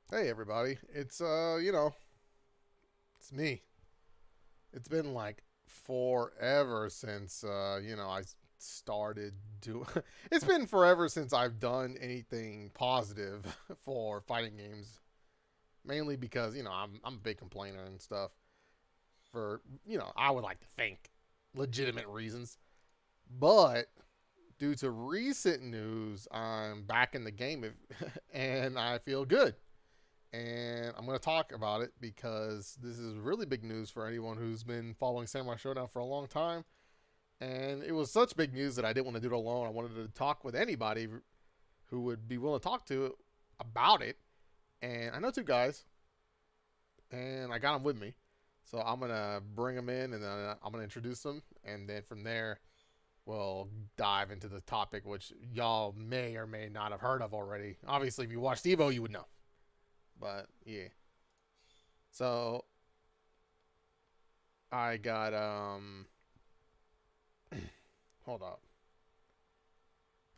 Hey everybody, it's it's me. It's been like forever since I started do it's been forever since I've done anything positive for fighting games, mainly because, I'm a big complainer and stuff for, I would like to think legitimate reasons. But due to recent news, I'm back in the game and I feel good. And I'm going to talk about it because this is really big news for anyone who's been following Samurai Shodown for a long time. And it was such big news that I didn't want to do it alone. I wanted to talk with anybody who would be willing to talk to about it. And I know two guys, and I got them with me. So I'm going to bring them in and then I'm going to introduce them. And then from there, we'll dive into the topic, which y'all may or may not have heard of already. Obviously, if you watched Evo, you would know. But yeah. So I got hold up.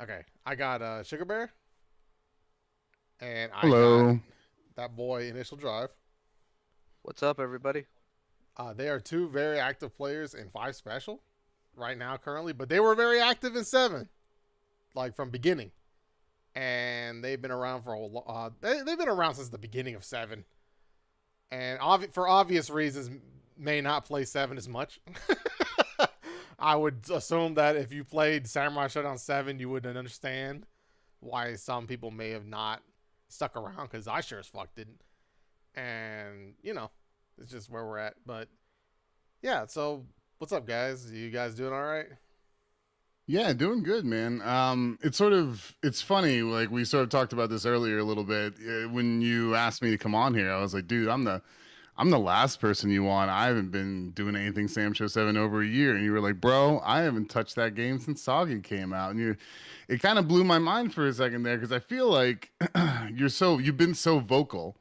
Okay. I got Sugar Bear and I got Hello. that boy Initial Drive. What's up, everybody? They are two very active players in 5 special right now currently, but they were very active in 7 like from beginning. And they've been around for they've been around since the beginning of 7. And for obvious reasons may not play 7 as much. I would assume that if you played Samurai Shodown 7, you would understand why some people may have not stuck around, because I sure as fuck didn't. And, it's just where we're at. But, yeah, so what's up, guys? You guys doing all right? Yeah, doing good, man. It's funny. Like we sort of talked about this earlier a little bit when you asked me to come on here. I was like, dude, I'm the last person you want. I haven't been doing anything Sam Show 7 over a year, and you were like, bro, I haven't touched that game since Soggy came out, and it kind of blew my mind for a second there because I feel like you've been so vocal.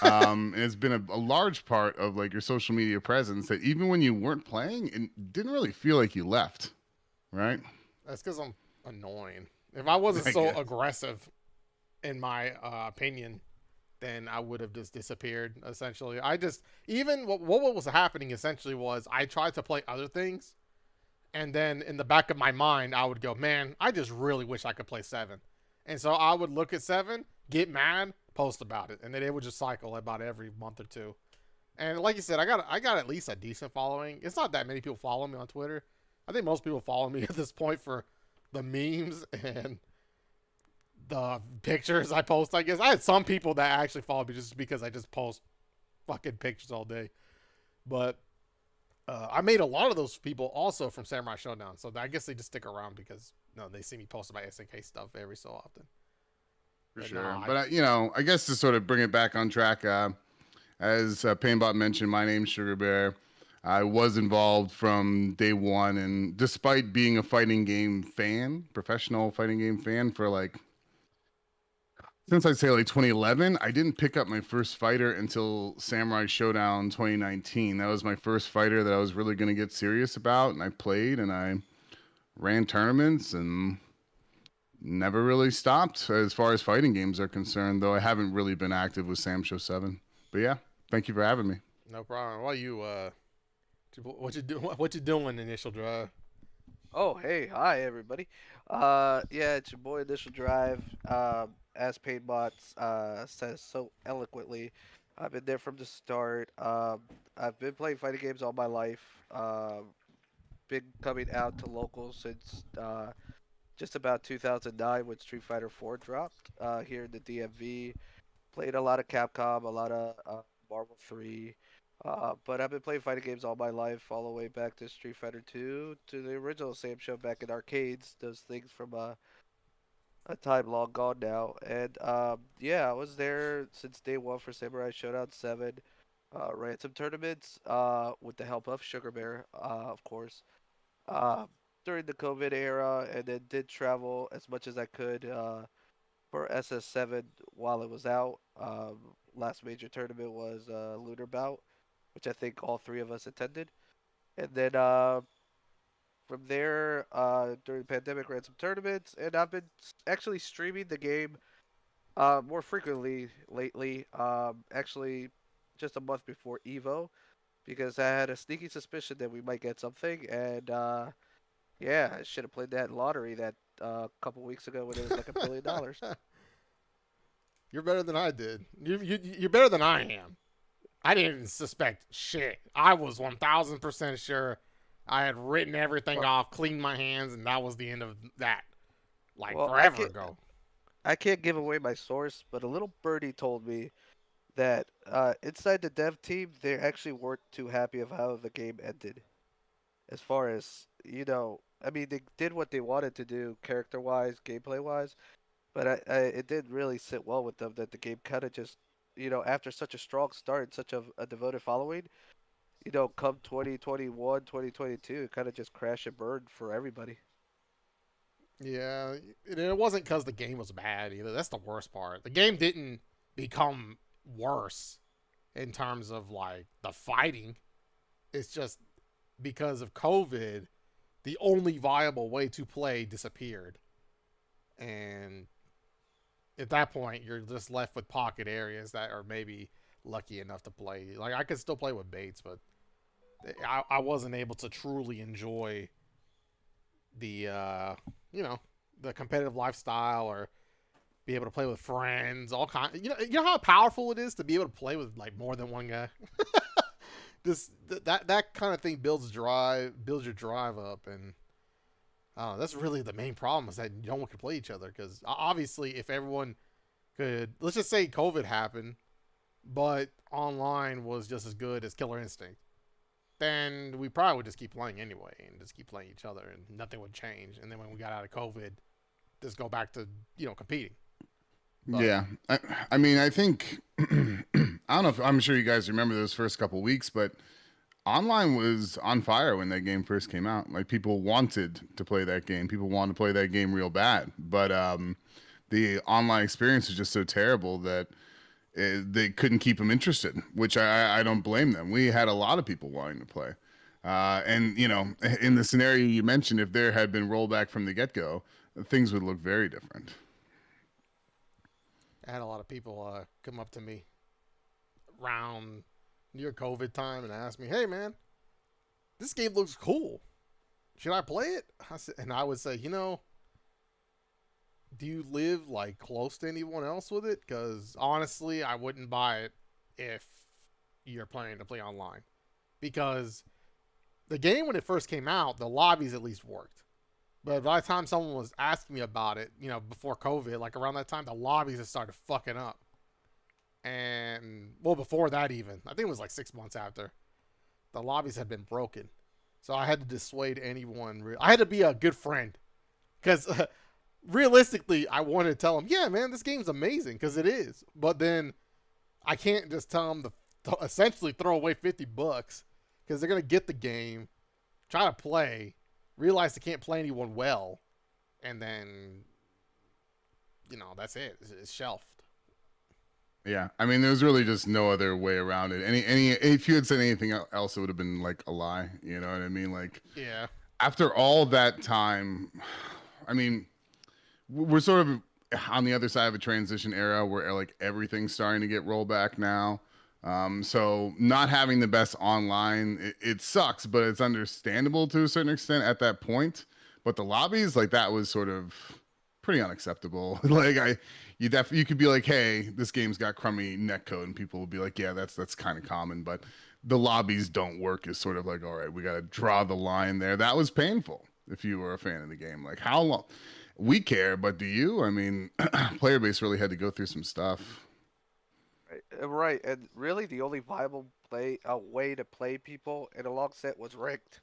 And it's been a large part of like your social media presence that even when you weren't playing, it didn't really feel like you left, right? That's because I'm annoying. If I wasn't I so guess. aggressive, in my opinion, then I would have just disappeared, essentially. I just, even what was happening essentially was I tried to play other things. And then in the back of my mind, I would go, man, I just really wish I could play 7. And so I would look at 7, get mad, post about it. And then it would just cycle about every month or two. And like you said, I got at least a decent following. It's not that many people follow me on Twitter. I think most people follow me at this point for the memes and the pictures I post, I guess. I had some people that actually follow me just because I just post fucking pictures all day. But I made a lot of those people also from Samurai Showdown, so I guess they just stick around because they see me post my SNK stuff every so often. For But no, sure. But I guess to sort of bring it back on track, as Painbot mentioned, my name's Sugar Bear. I was involved from day one, and despite being a fighting game fan, professional fighting game fan for like since I'd say like 2011, I didn't pick up my first fighter until Samurai Showdown 2019. That was my first fighter that I was really going to get serious about, and I played and I ran tournaments and never really stopped as far as fighting games are concerned, though I haven't really been active with Sam Show 7. But yeah, thank you for having me. no problem. Why you what you do what you doing initial drive? Oh, hey, hi, everybody. Yeah, it's your boy Initial Drive. As Painbot says so eloquently, I've been there from the start. I've been playing fighting games all my life. Been coming out to locals since just about 2009 when Street Fighter 4 dropped here in the DMV. Played a lot of Capcom, a lot of Marvel 3. But I've been playing fighting games all my life, all the way back to Street Fighter 2, to the original Sam Show back in arcades. Those things from a time long gone now. And yeah, I was there since day one for Samurai Showdown 7. Ran some tournaments with the help of Sugar Bear, of course, uh, during the COVID era, and then did travel as much as I could for SS7 while it was out. Last major tournament was Lunar Bout, which I think all three of us attended. And then from there, during the pandemic, ran some tournaments, and I've been actually streaming the game More frequently lately. Actually, just a month before Evo, because I had a sneaky suspicion that we might get something, and yeah, I should have played that lottery that couple weeks ago when it was like $1 billion. You're better than I did. You're better than I am. I didn't suspect shit. I was 1,000% sure. I had written everything Well, off, cleaned my hands, and that was the end of that. Like well, forever ago. I can't give away my source, but a little birdie told me that inside the dev team, they actually weren't too happy of how the game ended. As far as I mean, they did what they wanted to do, character-wise, gameplay-wise, but it didn't really sit well with them that the game kind of just, after such a strong start and such a devoted following, come 2021, 2022, it kind of just crashed and burned for everybody. Yeah, it wasn't because the game was bad either. That's the worst part. The game didn't become worse in terms of like the fighting. It's just because of COVID, the only viable way to play disappeared. And at that point, you're just left with pocket areas that are maybe lucky enough to play. Like, I could still play with Bates, but I wasn't able to truly enjoy the, you know, the competitive lifestyle or be able to play with friends, all kind. You know how powerful it is to be able to play with like more than one guy. This that kind of thing builds your drive up, and that's really the main problem is that no one can play each other because obviously if everyone could, let's just say COVID happened, but online was just as good as Killer Instinct, then we probably would just keep playing anyway and just keep playing each other and nothing would change. And then when we got out of COVID, just go back to competing. But Yeah, I mean, I think I don't know if I'm sure you guys remember those first couple weeks, but online was on fire when that game first came out. Like people wanted to play that game. People wanted to play that game real bad. But the online experience was just so terrible that they couldn't keep them interested, which I don't blame them. We had a lot of people wanting to play. And, in the scenario you mentioned, if there had been rollback from the get go, things would look very different. I had a lot of people come up to me around near COVID time and ask me, "Hey, man, this game looks cool. Should I play it?" And I would say, do you live like close to anyone else with it? Because honestly, I wouldn't buy it if you're planning to play online. Because the game when it first came out, the lobbies at least worked. But by the time someone was asking me about it, before COVID, like around that time, the lobbies had started fucking up. And well, before that even, I think it was like 6 months after, the lobbies had been broken. So I had to dissuade anyone. I had to be a good friend because realistically, I wanted to tell them, yeah, man, this game's amazing because it is. But then I can't just tell them to essentially throw away $50 because they're gonna get the game, try to play, realize they can't play anyone well, and then that's it. It's shelved. Yeah, I mean, there's really just no other way around it. Any if you had said anything else, it would have been like a lie. You know what I mean? Like, Yeah. after all that time, I mean, we're sort of on the other side of a transition era where like everything's starting to get rolled back now. So not having the best online, it sucks, but it's understandable to a certain extent at that point. But the lobbies, like that was sort of pretty unacceptable. Like you could be like, hey, this game's got crummy netcode, and people will be like, yeah, that's kind of common. But the lobbies don't work is sort of like, all right, we got to draw the line there. That was painful if you were a fan of the game. Like how long? We care, but do you? I mean, player base really had to go through some stuff. Right, and really the only viable way to play people in a long set was ranked,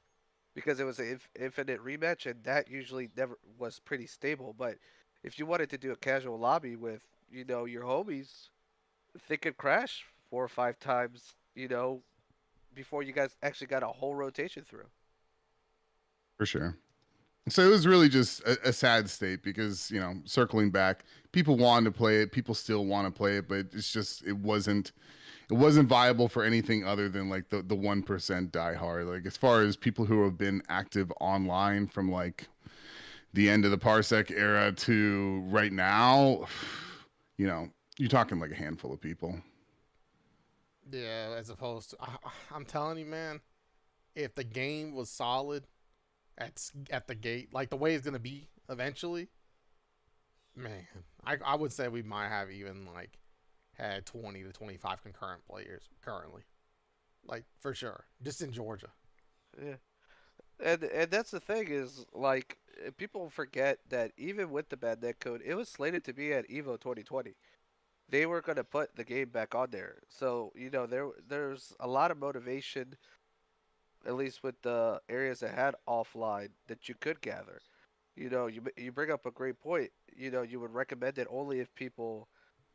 because it was an infinite rematch, and that usually never was pretty stable. But if you wanted to do a casual lobby with your homies, they could crash 4 or 5 times, before you guys actually got a whole rotation through. For sure. So it was really just a sad state because, circling back, people wanted to play it, people still want to play it, but it's just it wasn't viable for anything other than like the 1% die hard. Like as far as people who have been active online from like the end of the Parsec era to right now, you know, you're talking like a handful of people. Yeah, as opposed to, I'm telling you, man, if the game was solid at the gate, like the way it's gonna be eventually, man, I would say we might have even like had 20 to 25 concurrent players currently, like for sure, just in Georgia. Yeah. And that's the thing is like people forget that even with the bad netcode, it was slated to be at Evo 2020. They were going to put the game back on there. So, there's a lot of motivation, at least with the areas that had offline, that you could gather. You bring up a great point. You would recommend it only if people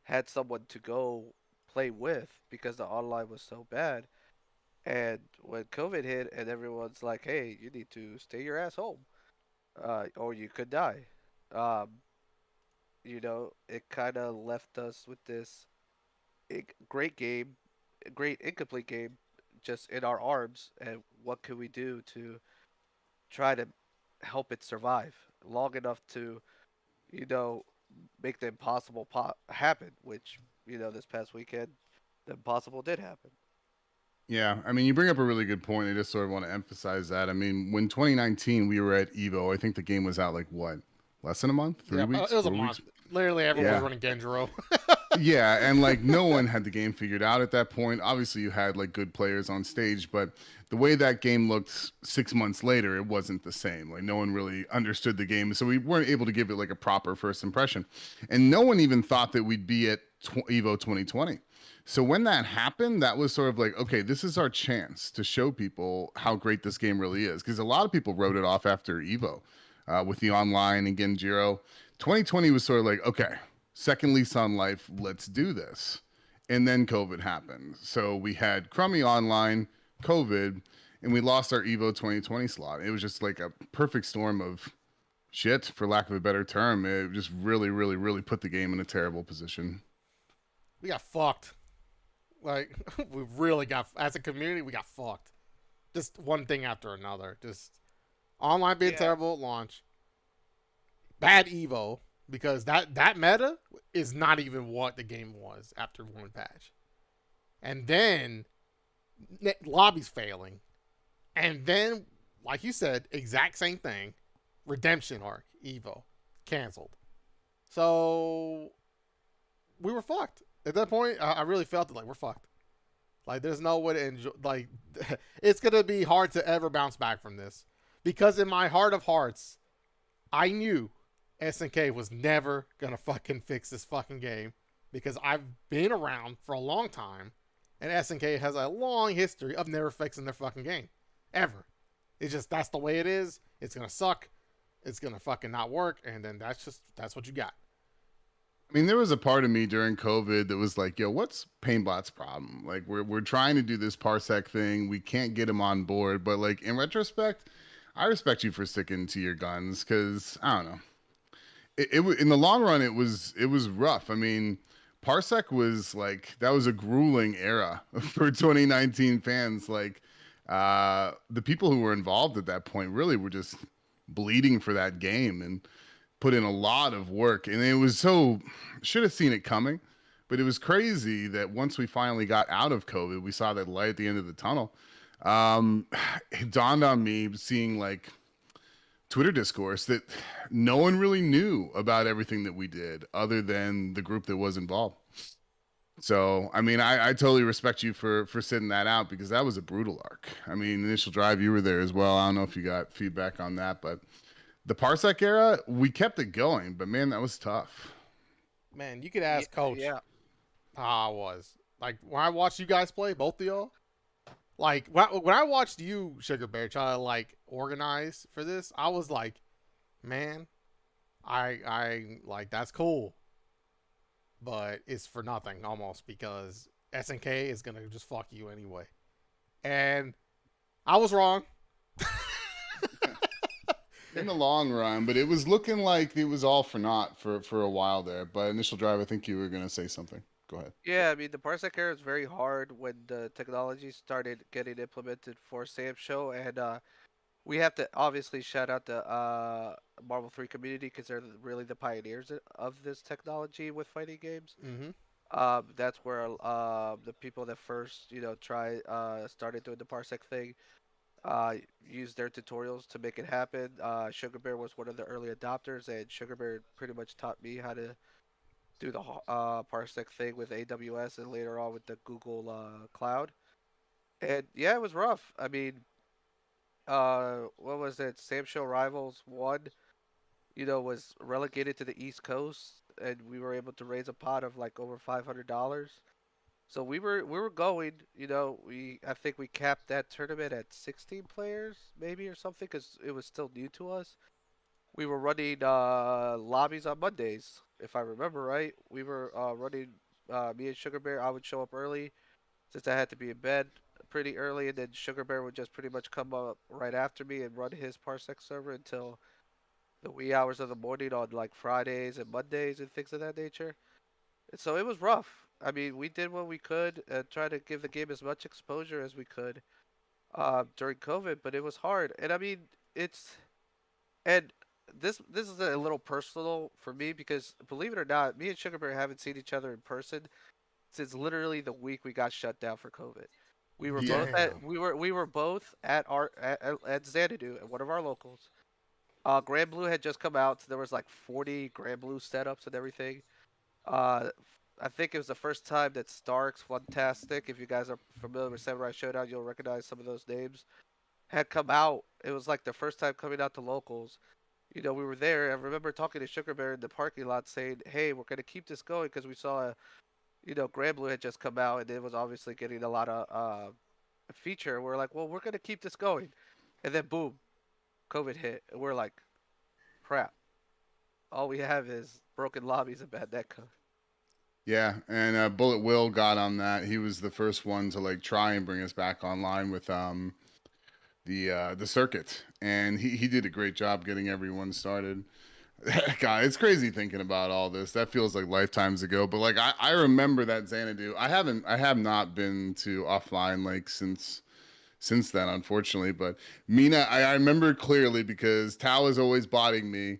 had someone to go play with because the online was so bad. And when COVID hit and everyone's like, "Hey, you need to stay your ass home, or you could die," um, it kind of left us with this great game, great incomplete game, just in our arms. And what can we do to try to help it survive long enough to, you know, make the impossible happen? Which this past weekend, the impossible did happen. Yeah, I mean, you bring up a really good point. I just sort of want to emphasize that. I mean, when 2019 we were at Evo, I think the game was out like what, less than a month, three Yeah, weeks, it was a 4 weeks. month. Literally, everyone was Yeah, Yeah, running Genjiro. yeah, and like no one had the game figured out at that point. Obviously, you had like good players on stage, but the way that game looked 6 months later, it wasn't the same. Like no one really understood the game, so we weren't able to give it like a proper first impression. And no one even thought that we'd be at Evo 2020. So when that happened, that was sort of like, okay, this is our chance to show people how great this game really is. Because a lot of people wrote it off after Evo with the online and Genjiro. 2020 was sort of like, okay, second lease on life, let's do this. And then COVID happened. So we had crummy online, COVID, and we lost our Evo 2020 slot. It was just like a perfect storm of shit, for lack of a better term. It just really, really, really put the game in a terrible position. We got fucked. Like we really got as a community, we got fucked. Just one thing after another. Just online being yeah, terrible at launch. Bad Evo because that meta is not even what the game was after one patch. And then lobbies failing. And then, like you said, exact same thing. Redemption arc, Evo, canceled. So we were fucked. At that point, I really felt it like we're fucked. Like there's no way to enjoy. Like it's gonna be hard to ever bounce back from this because in my heart of hearts, I knew SNK was never gonna fucking fix this fucking game because I've been around for a long time, and SNK has a long history of never fixing their fucking game, ever. It's just that's the way it is. It's gonna suck. It's gonna fucking not work, and then that's what you got. I mean, there was a part of me during COVID that was like, yo, what's Painbot's problem? Like, we're trying to do this Parsec thing. We can't get him on board. But, like, in retrospect, I respect you for sticking to your guns because, I don't know. In the long run, it was rough. I mean, Parsec was like, that was a grueling era for 2019 fans. Like, the people who were involved at that point really were just bleeding for that game. And put in a lot of work, and it was so should have seen it coming, but it was crazy that once we finally got out of COVID, we saw that light at the end of the tunnel. Um, it dawned on me seeing like Twitter discourse that no one really knew about everything that we did other than the group that was involved. So, I mean, I totally respect you for sitting that out because that was a brutal arc. I mean, initial drive, you were there as well. I don't know if you got feedback on that, but the Parsec era, we kept it going, but man, that was tough. Man, you could yeah, ask Coach yeah. how I was. Like when I watched you guys play, both of y'all. Like when I watched you, Sugar Bear, try to like organize for this, I was like, man, I like that's cool, but it's for nothing almost because SNK is gonna just fuck you anyway. And I was wrong. In the long run, but it was looking like it was all for naught for a while there. But initial drive, I think you were gonna say something. Go ahead. Yeah, I mean the parsec error is very hard when the technology started getting implemented for Sam Show, and We have to obviously shout out the Marvel 3 community because they're really the pioneers of this technology with fighting games. Mm-hmm. That's where the people that first, started doing the parsec thing, used their tutorials to make it happen. Sugar Bear was one of the early adopters, and Sugar Bear pretty much taught me how to do the parsec thing with AWS and later on with the Google Cloud. And yeah, it was rough. I mean, what was it? Sam Show Rivals 1, was relegated to the East Coast, and we were able to raise a pot of like over $500. So we were going, we I think we capped that tournament at 16 players maybe or something because it was still new to us. We were running lobbies on Mondays, if I remember right. We were running me and Sugar Bear. I would show up early since I had to be in bed pretty early, and then Sugar Bear would just pretty much come up right after me and run his Parsec server until the wee hours of the morning on like Fridays and Mondays and things of that nature. And so it was rough. I mean, we did what we could, try to give the game as much exposure as we could during COVID, but it was hard. And I mean, it's and this is a little personal for me because believe it or not, me and Sugar Bear haven't seen each other in person since literally the week we got shut down for COVID. We were both Yeah. at Damn. we were both at Xanadu at one of our locals. Grand Blue had just come out. So there was like 40 Grand Blue setups and everything. Uh, I think it was the first time that Starks, Fantastic, if you guys are familiar with Samurai Showdown, you'll recognize some of those names, had come out. It was like the first time coming out to locals. We were there. I remember talking to Sugar Bear in the parking lot saying, hey, we're going to keep this going because we saw, Grand Blue had just come out and it was obviously getting a lot of feature. We're like, well, we're going to keep this going. And then boom, COVID hit. And we're like, crap. All we have is broken lobbies and bad netcode. Yeah, and Bullet Will got on that. He was the first one to like try and bring us back online with the circuit, and he did a great job getting everyone started. God, it's crazy thinking about all this. That feels like lifetimes ago. But like I remember that Xanadu. I have not been to offline like since then, unfortunately. But Mina, I remember clearly because Tao is always botting me,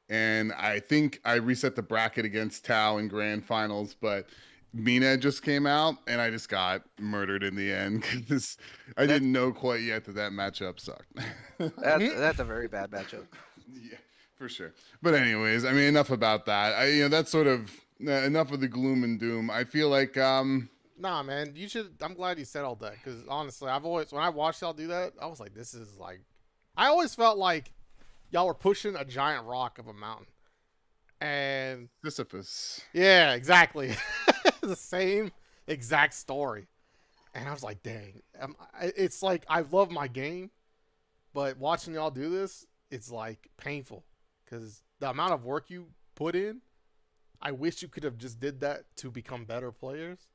and I think I reset the bracket against Tao in grand finals, but Mina just came out, and I just got murdered in the end because I That's didn't know quite yet that that matchup sucked. that's a very bad matchup. Yeah, for sure. But anyways, I mean, enough about that. That's sort of enough of the gloom and doom. I feel like Nah, man, you should. I'm glad you said all that because honestly, I've always when I watched y'all do that, I was like, this is like. I always felt like y'all were pushing a giant rock of a mountain, and Sisyphus. yeah, exactly, the same exact story. And I was like, dang, it's like I love my game, but watching y'all do this, it's like painful because the amount of work you put in. I wish you could have just did that to become better players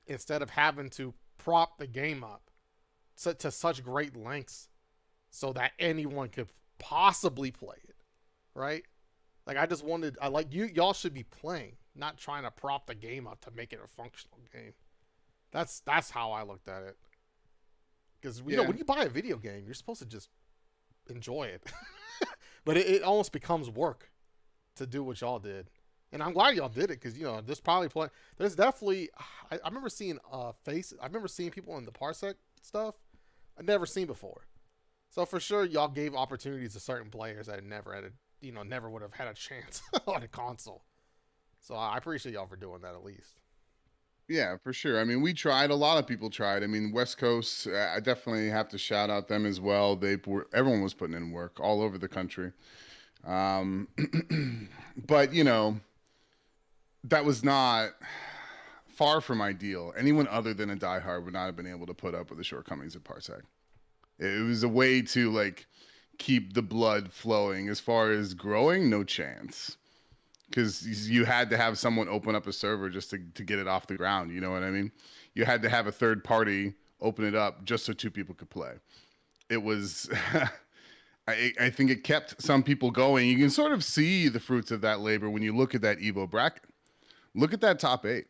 instead of having to prop the game up to such great lengths so that anyone could possibly play it, right? Like I just wanted, I like y'all should be playing, not trying to prop the game up to make it a functional game. That's how I looked at it. Because Yeah. when you buy a video game, you're supposed to just enjoy it, but it almost becomes work to do what y'all did. And I'm glad y'all did it because there's probably there's definitely I remember seeing face I remember seeing people in the parsec stuff I'd never seen before. So for sure y'all gave opportunities to certain players that never had never would have had a chance on a console. So I appreciate y'all for doing that at least. Yeah, for sure. I mean, we tried. A lot of people tried. I mean, West Coast. I definitely have to shout out them as well. Everyone was putting in work all over the country. Um, but that was not far from ideal. Anyone other than a diehard would not have been able to put up with the shortcomings of Parsec. It was a way to like keep the blood flowing. As far as growing, no chance. Because you had to have someone open up a server just to get it off the ground. You know what I mean? You had to have a third party open it up just so two people could play. It was, I think it kept some people going. You can sort of see the fruits of that labor when you look at that Evo bracket. Look at that top 8.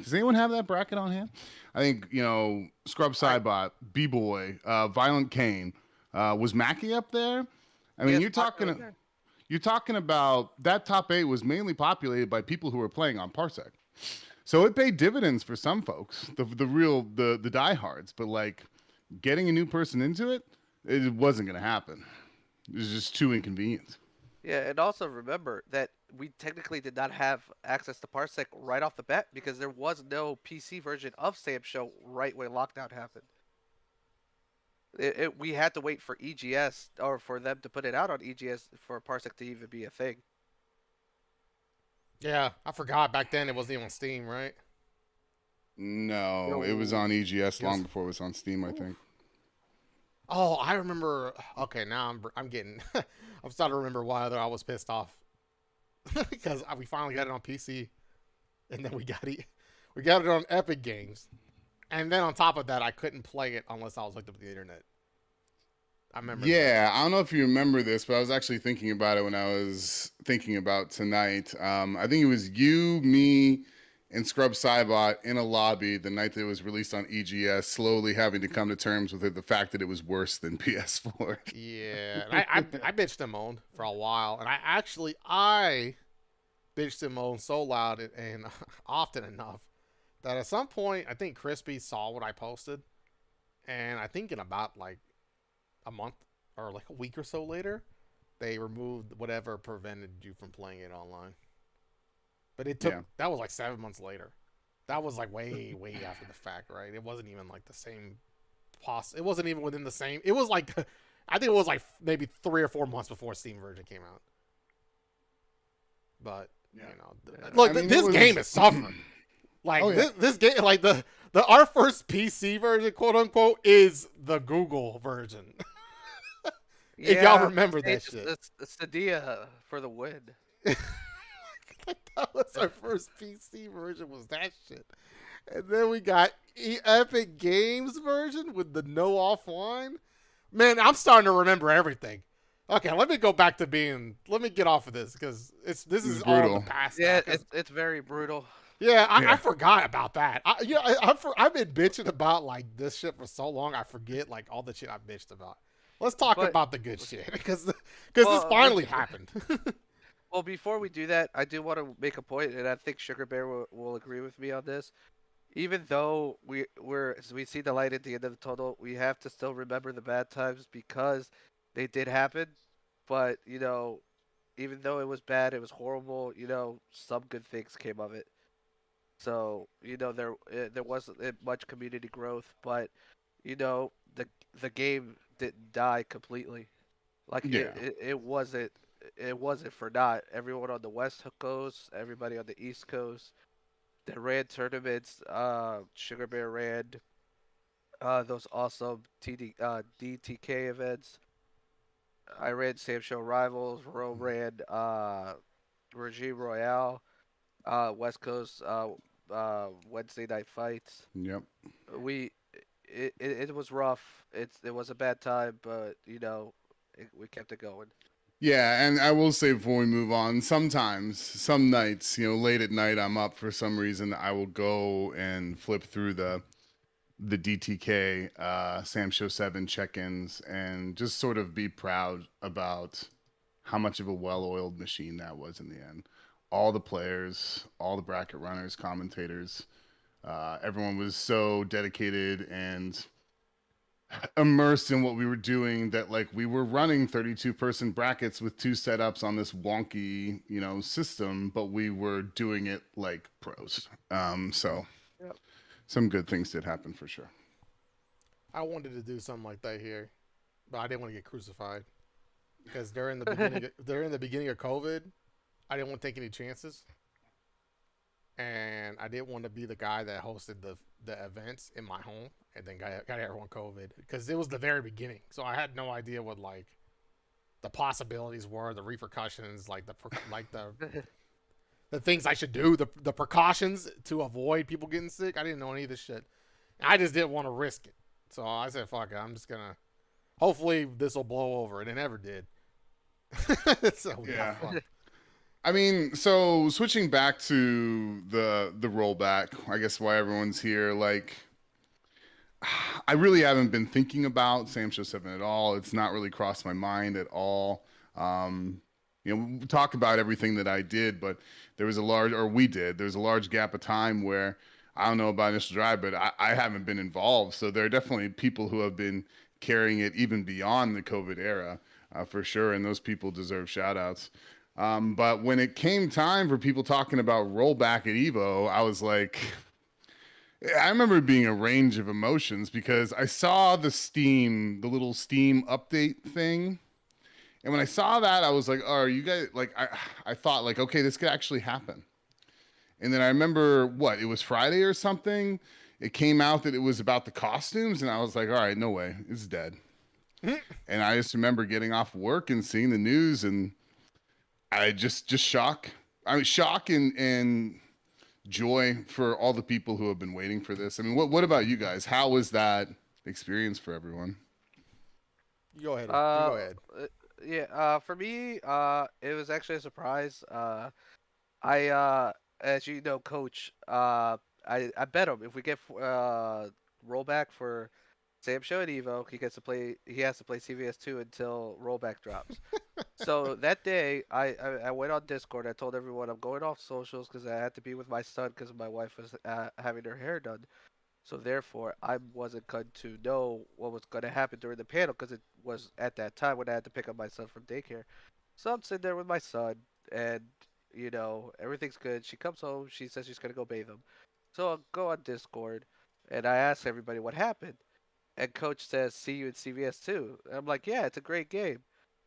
Does anyone have that bracket on hand? I think, Scrub I Sidebot, B-Boy, Violent Kane, Was Mackie up there? I mean, Yes, Mario was there. you're talking about that top 8 was mainly populated by people who were playing on Parsec. So it paid dividends for some folks, the diehards, but like getting a new person into it, it wasn't going to happen. It was just too inconvenient. Yeah, and also remember that we technically did not have access to Parsec right off the bat because there was no PC version of Sam Show right when lockdown happened. We had to wait for EGS or for them to put it out on EGS for Parsec to even be a thing. Yeah, I forgot back then it wasn't even on Steam, right? No, it was No. on EGS Yes. long before it was on Steam, I think. Oh, I remember. Okay, now I'm getting. I'm starting to remember why I was pissed off because we finally got it on PC, and then we got it on Epic Games, and then on top of that, I couldn't play it unless I was hooked up to the internet. I remember that. Yeah, I don't know if you remember this, but I was actually thinking about it when I was thinking about tonight. I think it was you, me, and Scrub Cybot in a lobby the night that it was released on EGS, slowly having to come to terms with the fact that it was worse than PS4. Yeah, and I bitched and moaned for a while, and I bitched and moaned so loud and often enough that at some point I think Crispy saw what I posted, and I think in about like a month or like a week or so later, they removed whatever prevented you from playing it online. But it took Yeah. that was like 7 months later. That was like way after the fact, right? It wasn't even like the same it wasn't even within the same. It was like I think it was like maybe 3 or 4 months before Steam version came out. But Yeah. you know, Yeah. look, I mean, this game is suffering. Like Oh, yeah. this game, like our first PC version, quote unquote, is the Google version. If y'all remember that shit. It's the dia for the win. That was our first PC version, was that shit. And then we got Epic Games version with the no offline. Man, I'm starting to remember everything. Okay, let me go back to being. Let me get off of this because this is all in brutal. the past. Yeah, now, 'cause- it's very brutal. yeah, Yeah. I forgot about that. I've been bitching about like this shit for so long. I forget like all the shit I bitched about. Let's talk But- about the good shit because this Well, finally happened. Well, before we do that, I do want to make a point, and I think Sugar Bear will agree with me on this. Even though we see the light at the end of the tunnel, we have to still remember the bad times because they did happen. But even though it was bad, it was horrible. Some good things came of it. So there wasn't much community growth, but the game didn't die completely. Like Yeah. it wasn't for naught. Everyone on the West Coast, everybody on the East Coast, that ran tournaments. Sugar Bear ran those awesome DTK events. I ran Sam Show Rivals. Ro ran Regime Royale. West Coast Wednesday night fights. Yep. We it was rough. It was a bad time, but we kept it going. Yeah, and I will say before we move on, sometimes, some nights, late at night, I'm up for some reason. I will go and flip through the DTK Sam Show 7 check-ins and just sort of be proud about how much of a well-oiled machine that was in the end. All the players, all the bracket runners, commentators, everyone was so dedicated and immersed in what we were doing that like we were running 32 person brackets with 2 setups on this wonky system, but we were doing it like pros. So Yep. some good things did happen for sure. I wanted to do something like that here, but I didn't want to get crucified because during the beginning of COVID, I didn't want to take any chances, and I didn't want to be the guy that hosted the events in my home and then got everyone COVID because it was the very beginning, so I had no idea what like the possibilities were, the repercussions, like the things I should do, the precautions to avoid people getting sick. I didn't know any of this shit. I just didn't want to risk it. So I said, fuck it. I'm just going to, hopefully this will blow over. And it never did. So Yeah. fuck. I mean, so switching back to the rollback, I guess why everyone's here, like I really haven't been thinking about Sam Show 7 at all. It's not really crossed my mind at all. Um, we talk about everything that I did, but there was a large gap of time where I don't know about Initial Drive, but I haven't been involved. So there are definitely people who have been carrying it even beyond the COVID era, for sure. And those people deserve shout outs. But when it came time for people talking about rollback at Evo, I was like, I remember it being a range of emotions because I saw the little Steam update thing. And when I saw that, I was like, oh, are you guys like, I thought like, okay, this could actually happen. And then I remember it was Friday or something. It came out that it was about the costumes. And I was like, all right, no way, it's dead. And I just remember getting off work and seeing the news and I just shock. I mean, shock and joy for all the people who have been waiting for this. I mean, what about you guys? How was that experience for everyone? You go ahead. You Uh, go ahead. uh, yeah. For me, it was actually a surprise. I as you know, Coach, I bet him if we get rollback for Sam Show at Evo, he gets to play. He has to play CVS 2 until rollback drops. So that day, I went on Discord. I told everyone I'm going off socials because I had to be with my son because my wife was having her hair done. So therefore, I wasn't going to know what was going to happen during the panel because it was at that time when I had to pick up my son from daycare. So I'm sitting there with my son, and everything's good. She comes home. She says she's gonna go bathe him. So I'll go on Discord, and I ask everybody what happened. And Coach says, "See you in CVS too." And I'm like, "Yeah, it's a great game."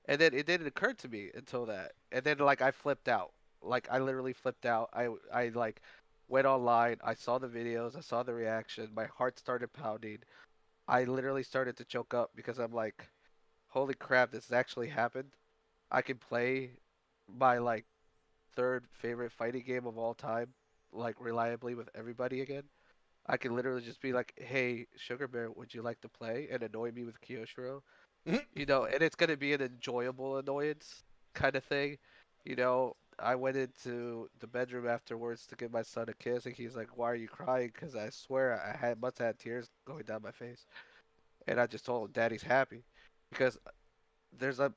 And then it didn't occur to me until that. And then like I flipped out. Like I literally flipped out. I like went online. I saw the videos. I saw the reaction. My heart started pounding. I literally started to choke up because I'm like, "Holy crap, this has actually happened." I can play my like third favorite fighting game of all time, like reliably with everybody again. I can literally just be like, "Hey, Sugar Bear, would you like to play?" and annoy me with Kyoshiro. And it's gonna be an enjoyable annoyance kind of thing. I went into the bedroom afterwards to give my son a kiss, and he's like, "Why are you crying?" Because I swear must have had tears going down my face, and I just told him, "Daddy's happy," because there's a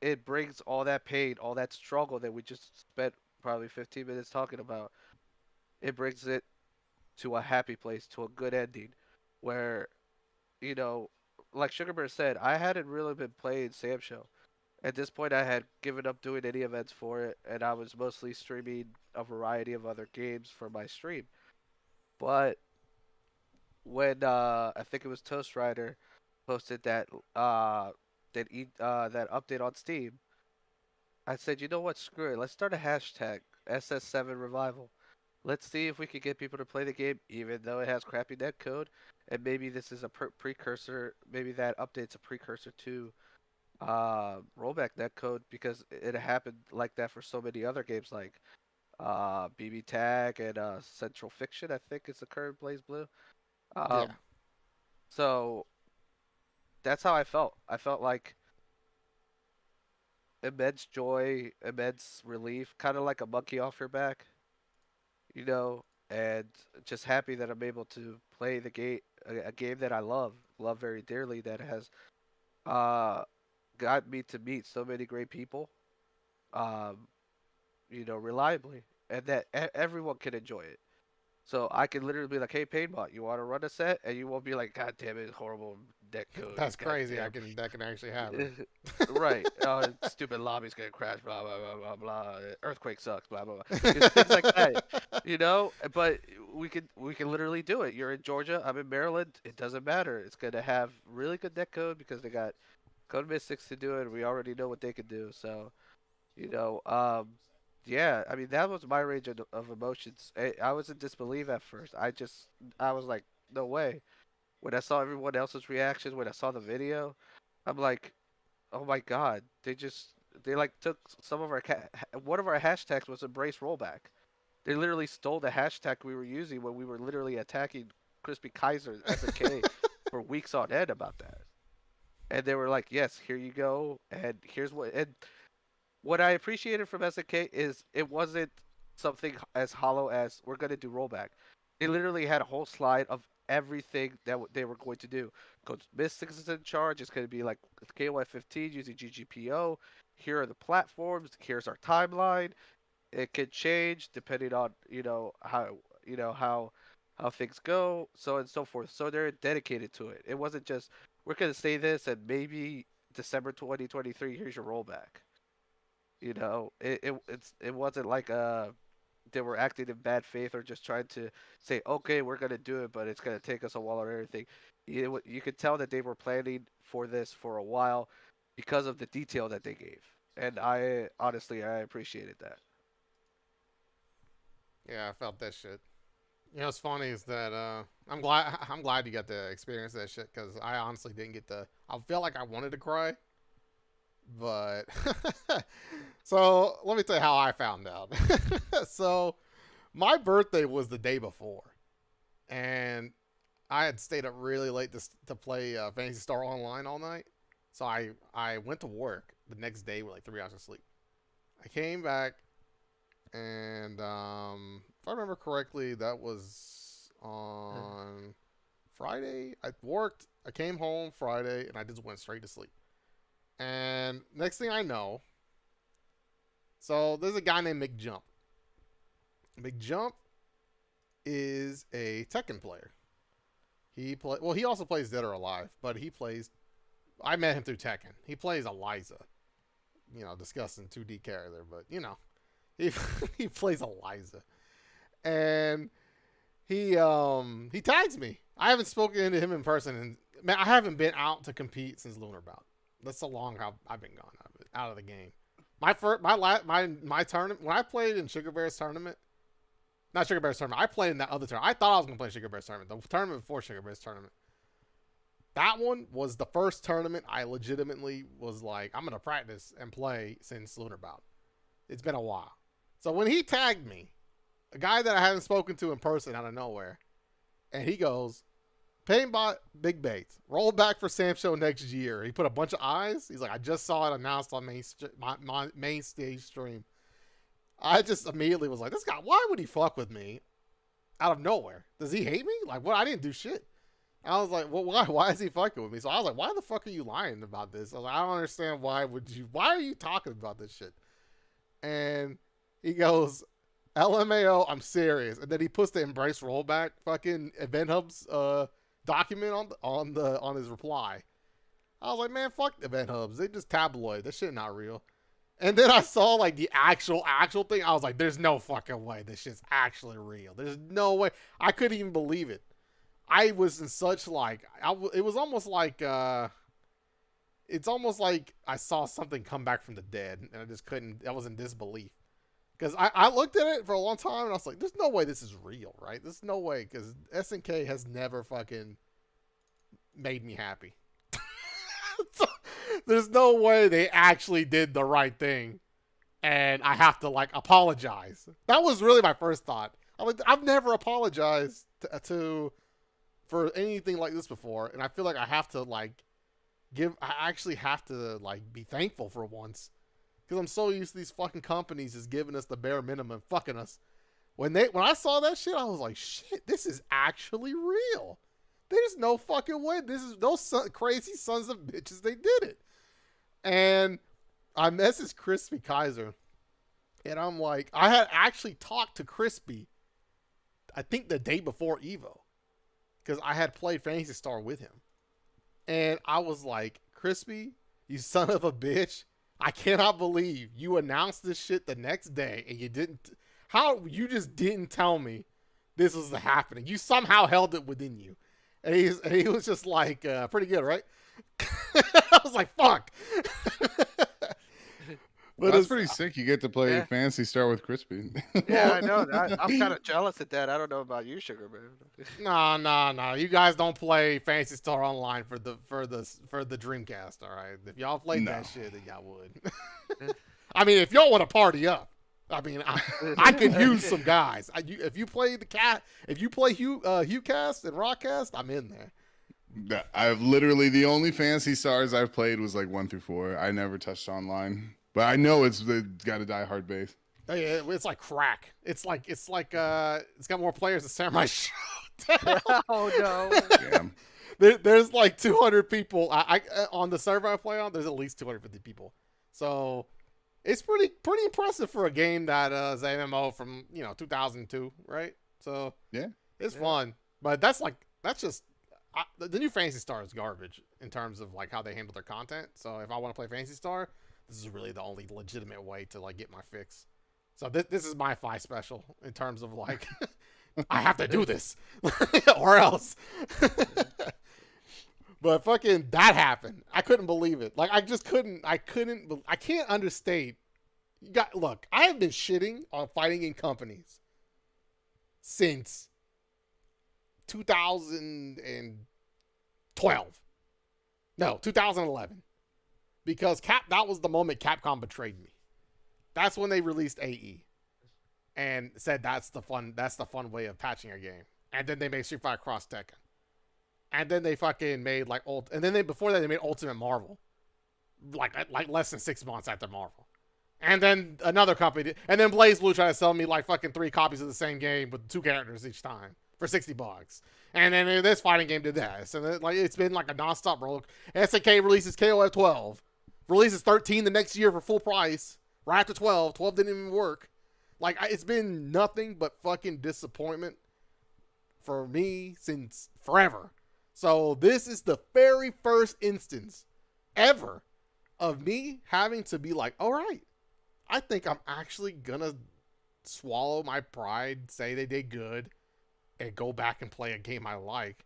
it brings all that pain, all that struggle that we just spent probably 15 minutes talking about. It brings it to a happy place, to a good ending, where you know, like Sugar Bear said, I hadn't really been playing Sam Show. At this point, I had given up doing any events for it, and I was mostly streaming a variety of other games for my stream. But when I think it was Toast Rider posted that update on Steam, I said, you know what, screw it. Let's start a hashtag SS7 Revival. Let's see if we can get people to play the game, even though it has crappy net code. And maybe this is a precursor. Maybe that update's a precursor to rollback net code because it happened like that for so many other games like BB Tag and Central Fiction. I think is the current Blaze Blue. Yeah. Um, so that's how I felt. I felt like immense joy, immense relief, kind of like a monkey off your back, and just happy that I'm able to play the game, a game that I love very dearly, that has uh, got me to meet so many great people, um, reliably, and that everyone can enjoy it. So I can literally be like, "Hey, Painbot, you want to run a set?" And you won't be like, "God damn it, horrible deck code, That's god crazy. I damn." can that can actually happen. Right. Stupid lobby's gonna crash. Blah blah blah blah blah. Earthquake sucks. Blah blah blah. Just things like that. But we can literally do it. You're in Georgia. I'm in Maryland. It doesn't matter. It's gonna have really good net code because they got Code Mystics to do it. We already know what they can do. So you know, um, yeah. I mean, that was my range of emotions. I was in disbelief at first. I was like, no way. When I saw everyone else's reactions, when I saw the video, I'm like, oh my god, they like took some of our one of our hashtags was embrace rollback. They literally stole the hashtag we were using when we were literally attacking Crispy Kaiser SNK for weeks on end about that. And they were like, "Yes, here you go." And here's what I appreciated from SNK is it wasn't something as hollow as we're gonna do rollback. They literally had a whole slide of everything that they were going to do. Coach Mystics is in charge. It's going to be like KY15 using GGPO. Here are the platforms. Here's our timeline. It could change depending on you know how things go, so on and so forth. So they're dedicated to it. It wasn't just we're going to say this and maybe December 2023. Here's your rollback. It wasn't like they were acting in bad faith or just trying to say, okay, we're gonna do it, but it's gonna take us a while or everything. You could tell that they were planning for this for a while because of the detail that they gave, and I honestly I appreciated that. Yeah, I felt that shit. You know, what's funny is that I'm glad you got to experience that shit because I honestly didn't get to. I felt like I wanted to cry, but so let me tell you how I found out. So my birthday was the day before, and I had stayed up really late to play Fantasy Star Online all night. So I went to work the next day with like 3 hours of sleep. I came back, and if I remember correctly, that was on Friday. I worked. I came home Friday, and I just went straight to sleep. And next thing I know, so there's a guy named McJump. McJump is a Tekken player. He also plays Dead or Alive, but he plays. I met him through Tekken. He plays Eliza, disgusting 2D character, but he he plays Eliza, and he tags me. I haven't spoken to him in person, and man, I haven't been out to compete since Lunar Bout. That's so long I've been gone out of the game. My tournament when I played in Sugar Bear's tournament, not Sugar Bear's tournament. I played in that other tournament. I thought I was gonna play Sugar Bear's tournament. The tournament before Sugar Bear's tournament. That one was the first tournament I legitimately was like, I'm gonna practice and play since Lunar Bout. It's been a while. So when he tagged me, a guy that I haven't spoken to in person out of nowhere, and he goes, Painbot, big bait. Roll back for Sam Show next year. He put a bunch of eyes. He's like, I just saw it announced on my main stage stream. I just immediately was like, this guy, why would he fuck with me out of nowhere? Does he hate me? Like, what? I didn't do shit. I was like, well, why? Why is he fucking with me? So I was like, why the fuck are you lying about this? I was like, I don't understand why are you talking about this shit? And he goes, LMAO, I'm serious. And then he puts the Embrace Rollback fucking Event Hub's document on his reply. I was like, man, fuck Event Hubs. They just tabloid. That shit not real. And then I saw like the actual thing. I was like, there's no fucking way this shit's actually real. There's no way. I couldn't even believe it. I was in such like, it was almost like, it's almost like I saw something come back from the dead, and I just couldn't. I was in disbelief because I looked at it for a long time, and I was like, "There's no way this is real, right? There's no way," because SNK has never fucking made me happy. So, there's no way they actually did the right thing, and I have to like apologize. That was really my first thought. I've never apologized for anything like this before, and I feel like I have to like. I actually have to like be thankful for once, because I'm so used to these fucking companies just giving us the bare minimum, fucking us. When I saw that shit, I was like, shit, this is actually real. There's no fucking way. This is those crazy sons of bitches. They did it. And I messaged Crispy Kaiser, and I'm like, I had actually talked to Crispy, I think the day before Evo, because I had played Fantasy Star with him. And I was like, Crispy, you son of a bitch. I cannot believe you announced this shit the next day and you just didn't tell me this was happening. You somehow held it within you. And he was just like, pretty good, right? I was like, fuck. But that's pretty sick. You get to play Fantasy Star with Crispy. Yeah, I know. I'm kind of jealous at that. I don't know about you, Sugar Man. No. You guys don't play Fantasy Star Online for the Dreamcast, all right? If y'all played that shit, then y'all would. I mean, if y'all want to party up, I mean, I could use some guys. If you play HughCast and Rockcast, I'm in there. I've literally the only Fantasy Stars I've played was like 1 through 4. I never touched online. But I know it's got a die-hard base. Oh, yeah, it's like crack. It's got more players than Samurai Shodown. Oh no. Yeah. There's like 200 people. I on the server I play on. There's at least 250 people. So it's pretty impressive for a game that is an MMO from 2002, right? So Yeah. it's Yeah. fun, but that's just the new Fantasy Star is garbage in terms of like how they handle their content. So if I want to play Fantasy Star, this is really the only legitimate way to like get my fix. So this is my fi special in terms of like I have to do this or else. But fucking that happened. I couldn't believe it. Like I just couldn't. I couldn't. I can't understate. Look. I have been shitting on fighting in companies since 2012. No, 2011. Because that was the moment Capcom betrayed me. That's when they released AE and said that's the fun way of patching a game. And then they made Street Fighter Cross Tekken. And then they fucking made like and then before that they made Ultimate Marvel. Like less than 6 months after Marvel. And then another company and then BlazBlue tried to sell me like fucking 3 copies of the same game with 2 characters each time for $60. And then this fighting game did this. And then, like it's been like a nonstop roller. SNK releases KOF 12. Releases 13 the next year for full price. Right after 12. 12 didn't even work. Like it's been nothing but fucking disappointment for me since forever. So this is the very first instance ever of me having to be like, all right, I think I'm actually gonna swallow my pride, say they did good, and go back and play a game I like.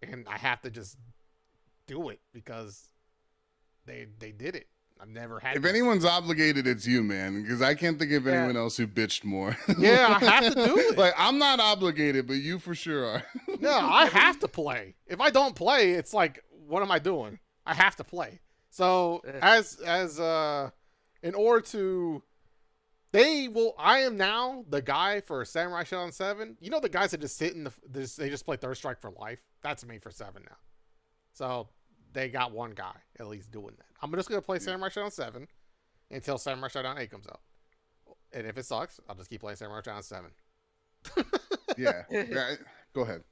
And I have to just do it because they did it. I've never had If this. anyone's obligated, it's you, man, because I can't think of anyone else who bitched more. Yeah, I have to do it. Like, I'm not obligated, but you for sure are. No, I have to play. If I don't play, it's like, what am I doing? I have to play. So in order to, I am now the guy for Samurai Shodown 7. You know the guys that just sit they just play Third Strike for life? That's me for 7 now. So they got one guy at least doing that. I'm just going to play Samurai Shodown 7 until Samurai Shodown 8 comes out. And if it sucks, I'll just keep playing Samurai Shodown 7. Yeah. Go ahead.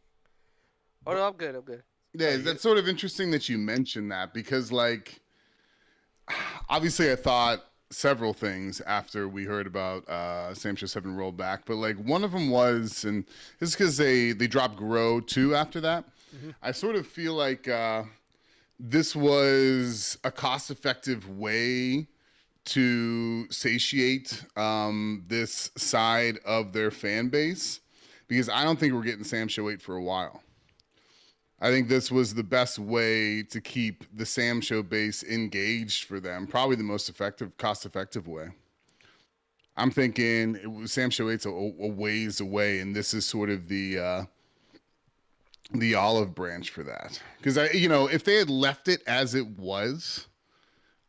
Oh no, I'm good. Yeah, that's sort of interesting that you mentioned that because, like, obviously I thought several things after we heard about Sam Show 7 rollback, but like one of them was, and this is because they dropped Grow 2 after that. Mm-hmm. I sort of feel like this was a cost-effective way to satiate this side of their fan base because I don't think we're getting Sam Show 8 for a while. I think this was the best way to keep the Sam Show base engaged for them. Probably the most effective, cost-effective way. I'm thinking Sam Show 8's a ways away, and this is sort of the olive branch for that. Because if they had left it as it was,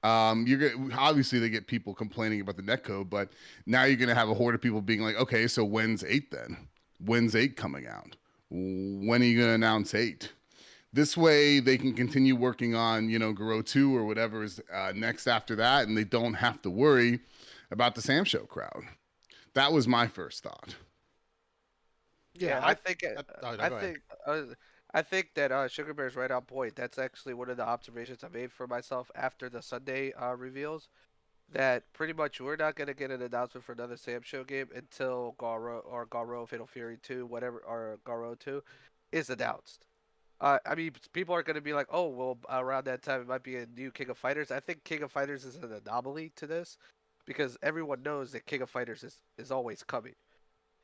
obviously they get people complaining about the netcode, but now you're gonna have a horde of people being like, okay, so when's 8 then? When's 8 coming out? When are you gonna announce 8? This way they can continue working on, Garo 2 or whatever is next after that, and they don't have to worry about the Sam Show crowd. That was my first thought. Yeah, I think that Sugar Bear's right on point. That's actually one of the observations I made for myself after the Sunday reveals. That pretty much we're not gonna get an announcement for another Sam Show game until Garo Fatal Fury 2, whatever, or Garo 2 is announced. I mean, people are gonna be like, oh, well, around that time it might be a new King of Fighters. I think King of Fighters is an anomaly to this because everyone knows that King of Fighters is always coming.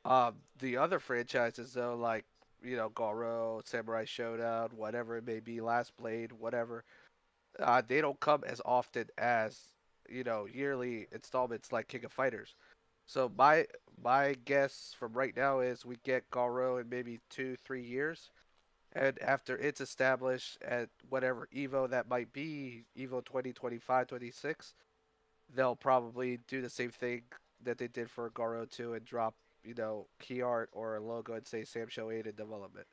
The other franchises though, like Garo, Samurai Shodown, whatever it may be, Last Blade, whatever, they don't come as often as yearly installments like King of Fighters. So my guess from right now is we get Garo in maybe 2-3 years, and after it's established at whatever Evo that might be, Evo 2025, 26, they'll probably do the same thing that they did for Garo 2 and drop key art or a logo and say Sam Show 8 in development.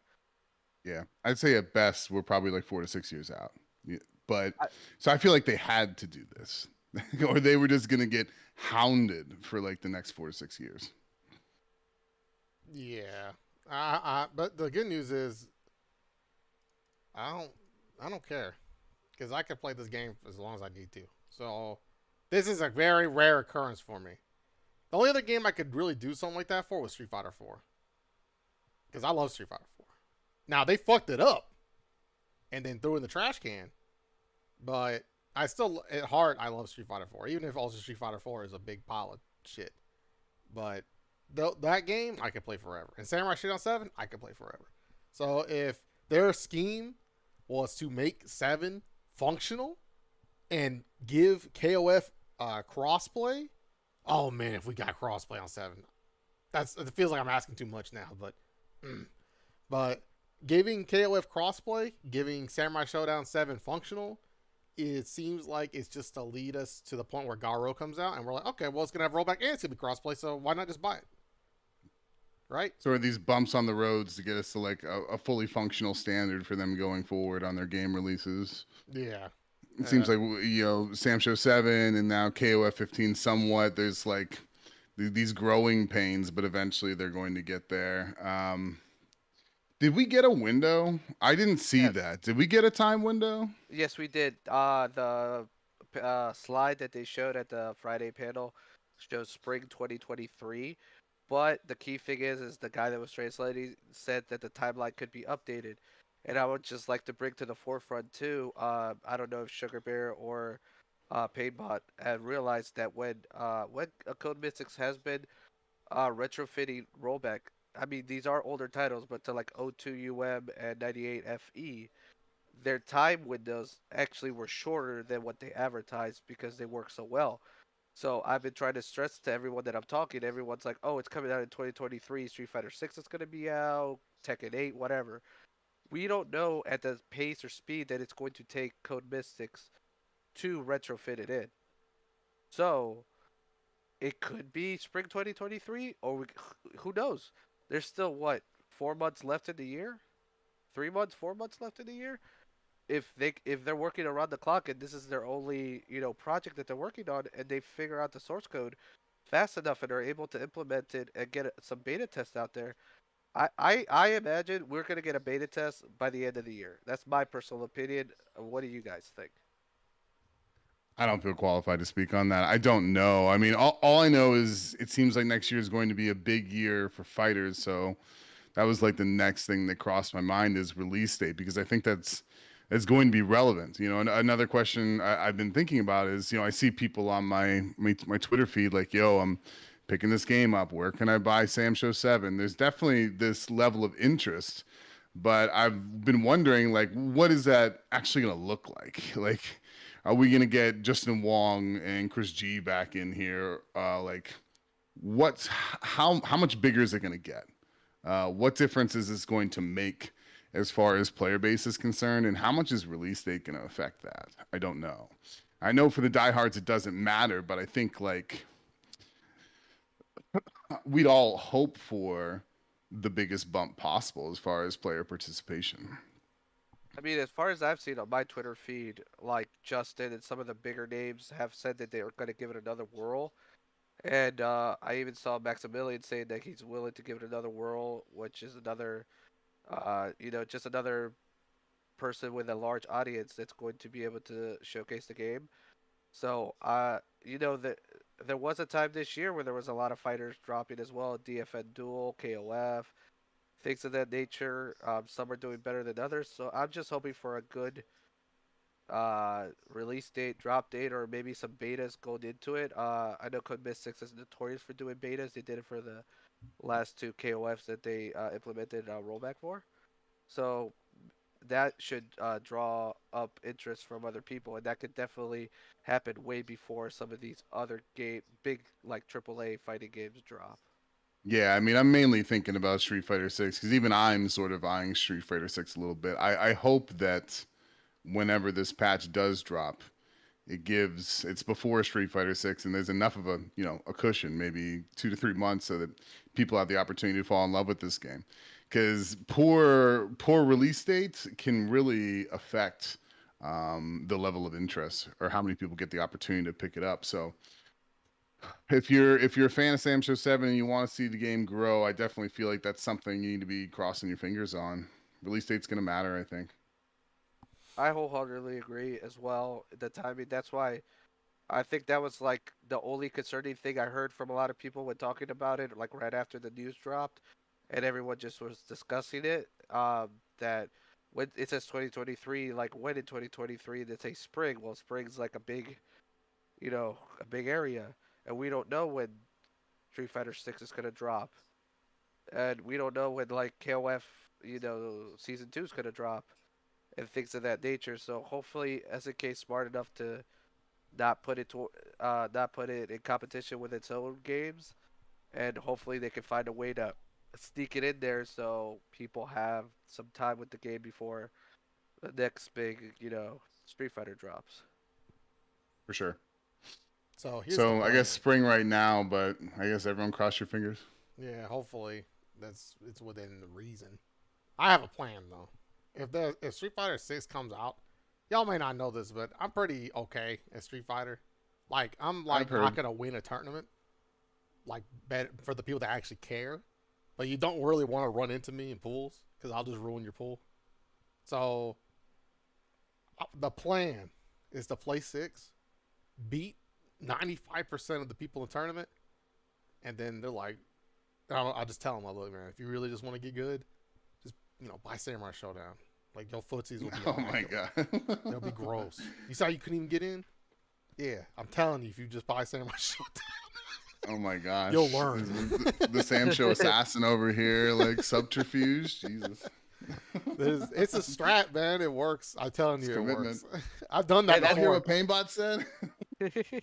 Yeah, I'd say at best we're probably like 4 to 6 years out. But so I feel like they had to do this, or they were just gonna get hounded for like the next 4 to 6 years. Yeah, But the good news is I don't I don't care because I can play this game as long as I need to. So this is a very rare occurrence for me. The only other game I could really do something like that for was Street Fighter 4 because I love Street Fighter 4. Now they fucked it up and then threw it in the trash can, but I still at heart I love Street Fighter 4, even if also Street Fighter 4 is a big pile of shit. But that game I could play forever, and Samurai Shodown 7 I could play forever. So if their scheme was to make 7 functional and give KOF crossplay, oh man, if we got crossplay on 7, it feels like I'm asking too much now, but giving KOF crossplay, giving Samurai Showdown 7 functional, it seems like it's just to lead us to the point where Garo comes out, and we're like, okay, well, it's going to have rollback and it's going to be crossplay, so why not just buy it? Right? So are these bumps on the roads to get us to like a fully functional standard for them going forward on their game releases? Yeah. It seems like, Sam Show 7 and now KOF 15 somewhat. There's like these growing pains, but eventually they're going to get there. Did we get a window? I didn't see Yes. that. Did we get a time window? Yes, we did. The slide that they showed at the Friday panel shows spring 2023. But the key thing is the guy that was translating said that the timeline could be updated. And I would just like to bring to the forefront too. I don't know if Sugar Bear or Painbot had realized that when Code Mystics has been retrofitting rollback. I mean, these are older titles, but to like O2 UM and 98 FE, their time windows actually were shorter than what they advertised because they work so well. So I've been trying to stress to everyone that I'm talking. Everyone's like, "Oh, it's coming out in 2023. Street Fighter 6 is going to be out. Tekken 8, whatever." We don't know at the pace or speed that it's going to take Code Mystics to retrofit it in. So it could be spring 2023, or who knows? There's still what 4 months left in the year, 3 months, 4 months left in the year. If they're working around the clock and this is their only project that they're working on, and they figure out the source code fast enough and are able to implement it and get some beta tests out there, I imagine we're gonna get a beta test by the end of the year. That's my personal opinion. What do you guys think? I don't feel qualified to speak on that. I don't know. I mean, all I know is it seems like next year is going to be a big year for fighters. So that was like the next thing that crossed my mind is release date, because I think that's going to be relevant. Another question I've been thinking about is, I see people on my Twitter feed like, yo, I'm picking this game up. Where can I buy Sam Show 7? There's definitely this level of interest, but I've been wondering, like, what is that actually going to look like? Like, are we going to get Justin Wong and Chris G back in here? How much bigger is it going to get? What difference is this going to make as far as player base is concerned, and how much is release date going to affect that? I don't know. I know for the diehards it doesn't matter, but I think like we'd all hope for the biggest bump possible as far as player participation. I mean, as far as I've seen on my Twitter feed, like Justin and some of the bigger names have said that they are going to give it another whirl. And I even saw Maximilian saying that he's willing to give it another whirl, which is another, just another person with a large audience that's going to be able to showcase the game. So, that there was a time this year where there was a lot of fighters dropping as well. DFN Duel, KOF, things of that nature. Some are doing better than others. So I'm just hoping for a good release date, drop date, or maybe some betas going into it. I know Code Mystics is notorious for doing betas. They did it for the last two KOFs that they implemented rollback for. So that should draw up interest from other people, and that could definitely happen way before some of these other big like AAA fighting games drop. Yeah, I mean, I'm mainly thinking about Street Fighter 6 because even I'm sort of eyeing Street Fighter 6 a little bit. I hope that whenever this patch does drop, it's before Street Fighter 6 and there's enough of a cushion, maybe 2 to 3 months, so that people have the opportunity to fall in love with this game. Because poor release dates can really affect the level of interest or how many people get the opportunity to pick it up. So If you're a fan of Sam Show 7 and you want to see the game grow, I definitely feel like that's something you need to be crossing your fingers on. Release date's gonna matter, I think. I wholeheartedly agree as well. The timing. That's why I think that was like the only concerning thing I heard from a lot of people when talking about it, like right after the news dropped, and everyone just was discussing it. That when it says 2023, like when in 2023 they say spring. Well, spring's like a big, a big area, and we don't know when Street Fighter 6 is gonna drop, and we don't know when like KOF, season 2 is gonna drop, and things of that nature. So hopefully SNK is smart enough to not put it in competition with its own games, and hopefully they can find a way to sneak it in there so people have some time with the game before the next big, Street Fighter drops. For sure. So here's the So I guess plan. spring right now, but I guess everyone cross your fingers. Yeah, hopefully it's within the reason. I have a plan though. If Street Fighter 6 comes out, y'all may not know this, but I'm pretty okay at Street Fighter. Like I'm I've like not heard. gonna win a tournament, like bet for the people that actually care. But you don't really want to run into me in pools because I'll just ruin your pool. So the plan is to play 6, beat 95% of the people in the tournament, and then they're like, I'll just tell them, look, man, if you really just want to get good, just buy Samurai Showdown. Like your footsies will be Oh alright. my god. They'll be gross. You saw you couldn't even get in? Yeah, I'm telling you, if you just buy Samurai Showdown, Oh my gosh. you'll learn. The Sam Show assassin over here, like subterfuge. Jesus. It's a strat, man. It works. I'm telling It's you, it commitment. works. I've done Hey, that that's Y'all hear before. what Painbot said?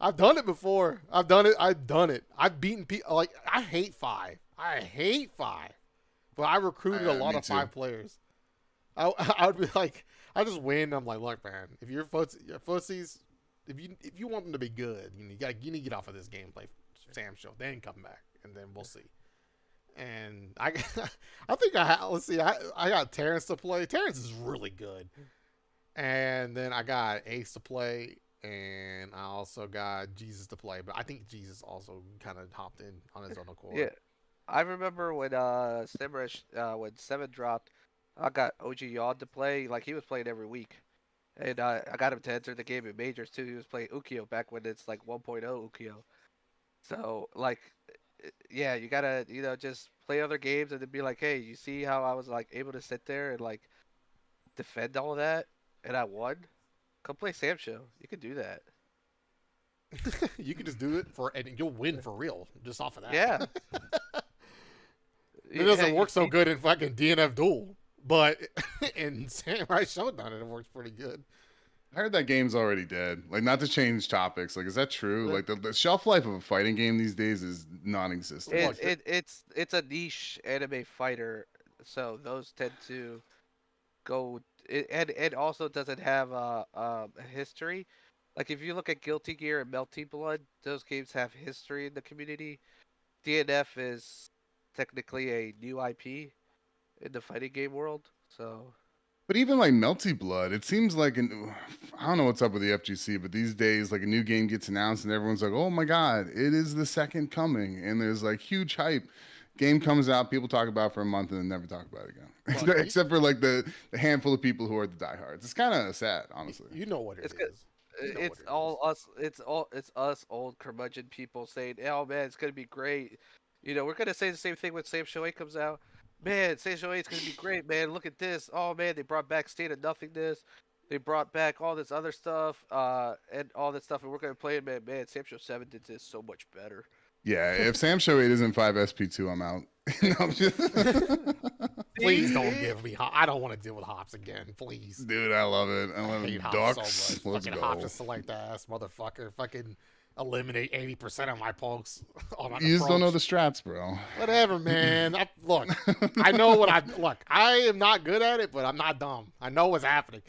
I've done it before. I've done it. I've done it. I've beaten people. Like I hate 5. I hate 5. But I recruited a lot Me of too. 5 players. I would be like, I just win. I'm like, look, man, if your footsies, if you want them to be good, you need to get off of this gameplay, Sam Show, then come back, and then we'll see. And I think let's see, I got Terrence to play. Terrence is really good, and then I got Ace to play, and I also got Jesus to play. But I think Jesus also kind of hopped in on his own accord. Yeah, I remember when when 7 dropped, I got OG Yawn to play. Like he was playing every week, and I got him to enter the game in majors too. He was playing Ukio back when it's like 1.0 Ukio. So like, yeah, you gotta just play other games and then be like, hey, you see how I was like able to sit there and like defend all that, and I won. Come play Sam Show. You can do that. You can just do it and you'll win for real just off of that. Yeah, It yeah. doesn't You work so see, good in fucking DNF Duel, but in Samurai Showdown it works pretty good. I heard that game's already dead. Like, not to change topics. Like, is that true? Like, the shelf life of a fighting game these days is non-existent. Look, it's a niche anime fighter, so those tend to go. And it also doesn't have a history. Like if you look at Guilty Gear and Melty Blood, those games have history in the community. DNF is technically a new IP in the fighting game world. So But even like Melty Blood, it seems like I don't know what's up with the FGC, but these days, like a new game gets announced and everyone's like, "Oh my god, it is the second coming!" And there's like huge hype. Game comes out, people talk about it for a month and then never talk about it again, Look, except for like the handful of people who are the diehards. It's kind of sad, honestly. you know what it it's good. is. You know what It's it all is. us. It's us old curmudgeon people saying, "Oh man, it's gonna be great." We're gonna say the same thing when Sam Show 8 comes out. Man, Sam Show 8 is gonna be great, man. Look at this. Oh man, they brought back State of Nothingness. They brought back all this other stuff, and all that stuff, and we're gonna play it, man. Man, Sam Show 7 did this so much better. Yeah, if Sam Show 8 isn't 5SP2, I'm out. No, I'm just... Please don't See? give me. I don't want to deal with hops again. Please. Dude, I love it. I I love hate it. hops Ducks. so much. Let's Fucking go. hops just select ass motherfucker. Fucking eliminate 80% of my pokes on an You just don't know approach. the strats, bro. Whatever, man. Look, I know what I look. I am not good at it, but I'm not dumb. I know what's happening.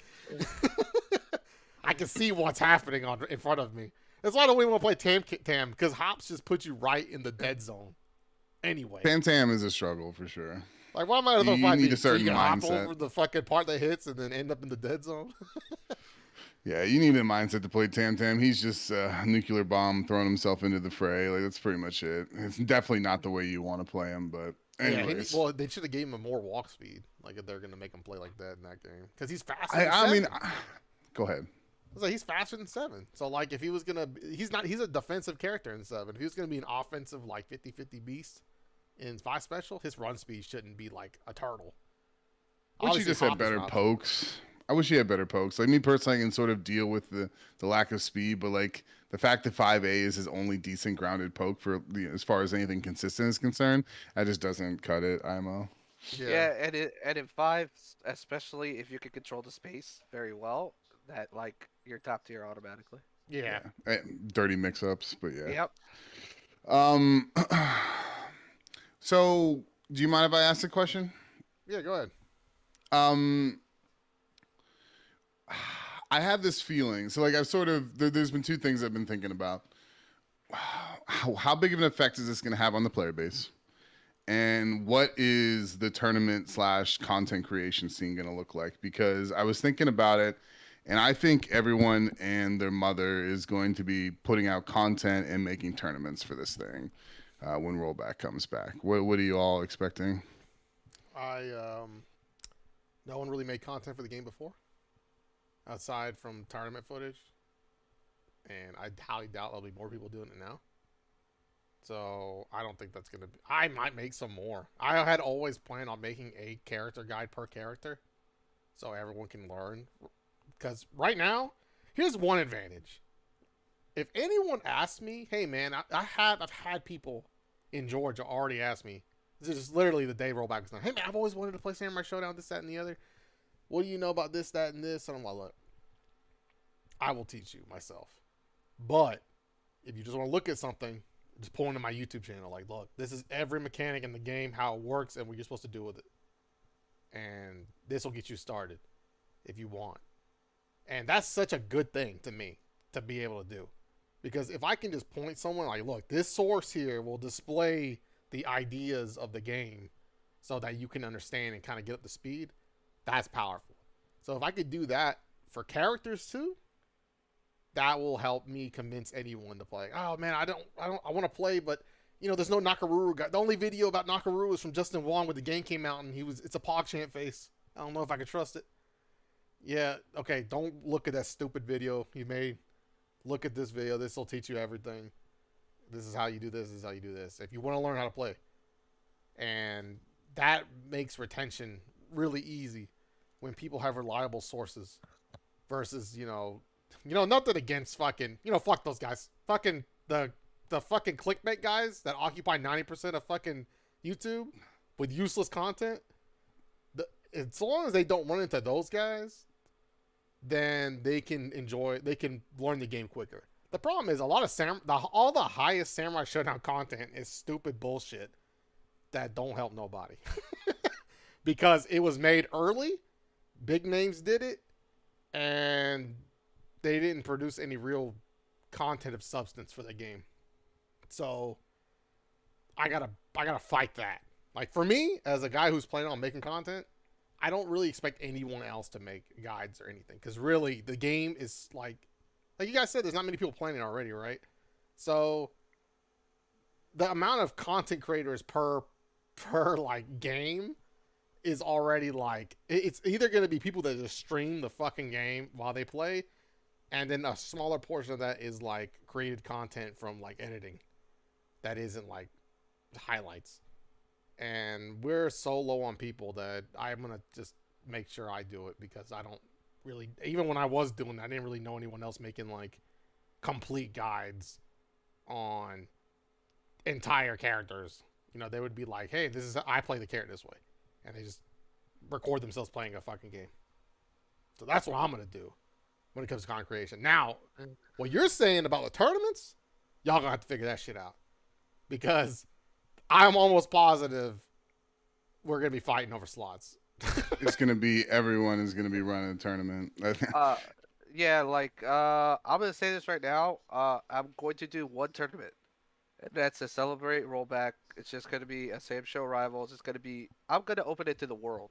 I can see what's happening in front of me. That's why I don't even want to play Tam because hops just put you right in the dead zone. Anyway, Tam Tam is a struggle for sure. like why am I You fight need me? a certain So you can hop mindset. over the fucking part that hits and then end up in the dead zone. Yeah, you need a mindset to play Tam Tam. He's just a nuclear bomb throwing himself into the fray. Like that's pretty much it. It's definitely not the way you want to play him. But Yeah, anyways, well, they should have gave him a more walk speed. Like if they're gonna make him play like that in that game, because he's faster I than I mean, seven. go ahead. I was like, he's faster than seven. So like, if he was gonna, he's not. He's a defensive character in seven. If he was gonna be an offensive like 50-50 beast in five special, his run speed shouldn't be like a turtle. I wish he Obviously, just had hop is better faster. pokes. I wish he had better pokes. Like me personally, I can sort of deal with the lack of speed, but like the fact that 5A is his only decent grounded poke for as far as anything consistent is concerned, that just doesn't cut it. IMO. Yeah, Yeah, and in five, especially if you can control the space very well, that like you're top tier automatically. yeah, Yeah, dirty mix-ups, but yeah. Yep. Um. So, do you mind if I ask a question? yeah. Go ahead. Um, I have this feeling. So, like, I've sort of there's been two things I've been thinking about. How big of an effect is this going to have on the player base? And what is the tournament slash content creation scene going to look like? Because I was thinking about it, and I think everyone and their mother is going to be putting out content and making tournaments for this thing when rollback comes back. What are you all expecting? I no one really made content for the game before, outside from tournament footage, and I highly doubt there'll be more people doing it now. So I don't think that's gonna be. I might make some more. I had always planned on making a character guide per character, so everyone can learn. Because right now, here's one advantage. If anyone asks me, "Hey man, I've had people in Georgia already ask me. This is literally the day rollback was done. Hey man, I've always wanted to play Samurai Showdown, this, that, and the other. What do you know about this, that, and this?" And I'm like, look, I will teach you myself. But if you just want to look at something, just pull into my YouTube channel. Like, look, this is every mechanic in the game, how it works, and what you're supposed to do with it. And this will get you started if you want. And that's such a good thing to me to be able to do. Because if I can just point someone like, look, this source here will display the ideas of the game so that you can understand and kind of get up to speed, that's powerful. So if I could do that for characters too, that will help me convince anyone to play. Oh man, I want to play, but there's no Nakaruru guy. The only video about Nakaruru is from Justin Wong when the game came out, and it's a PogChamp face. I don't know if I can trust it. Yeah, okay, don't look at that stupid video he made. Look at this video. This will teach you everything. This is how you do this. This is how you do this. If you want to learn how to play, and that makes retention really easy when people have reliable sources versus nothing against fucking fuck those guys, fucking the fucking clickbait guys that occupy 90% of fucking YouTube with useless content. As long as they don't run into those guys, then they can learn the game quicker. The problem is a lot of all the highest Samurai Showdown content is stupid bullshit that don't help nobody. Because it was made early, big names did it, and they didn't produce any real content of substance for the game. So I gotta fight that. Like for me, as a guy who's planning on making content, I don't really expect anyone else to make guides or anything. Because really, the game is like you guys said, there's not many people playing it already, right? So the amount of content creators per like game is already like, it's either going to be people that just stream the fucking game while they play, and then a smaller portion of that is like created content from like editing that isn't like highlights. And we're so low on people that I'm going to just make sure I do it, because I don't really, even when I was doing that, I didn't really know anyone else making like complete guides on entire characters. They would be like, hey, this is I play the character this way, and they just record themselves playing a fucking game. So that's what I'm gonna do when it comes to content creation. Now, what you're saying about the tournaments, y'all gonna have to figure that shit out, because I'm almost positive we're gonna be fighting over slots. It's gonna be everyone is gonna be running a tournament. Uh, yeah, like I'm gonna say this right now. I'm going to do one tournament, and that's to celebrate rollback. It's just gonna be a Sam Show Rivals. It's gonna be. I'm gonna open it to the world.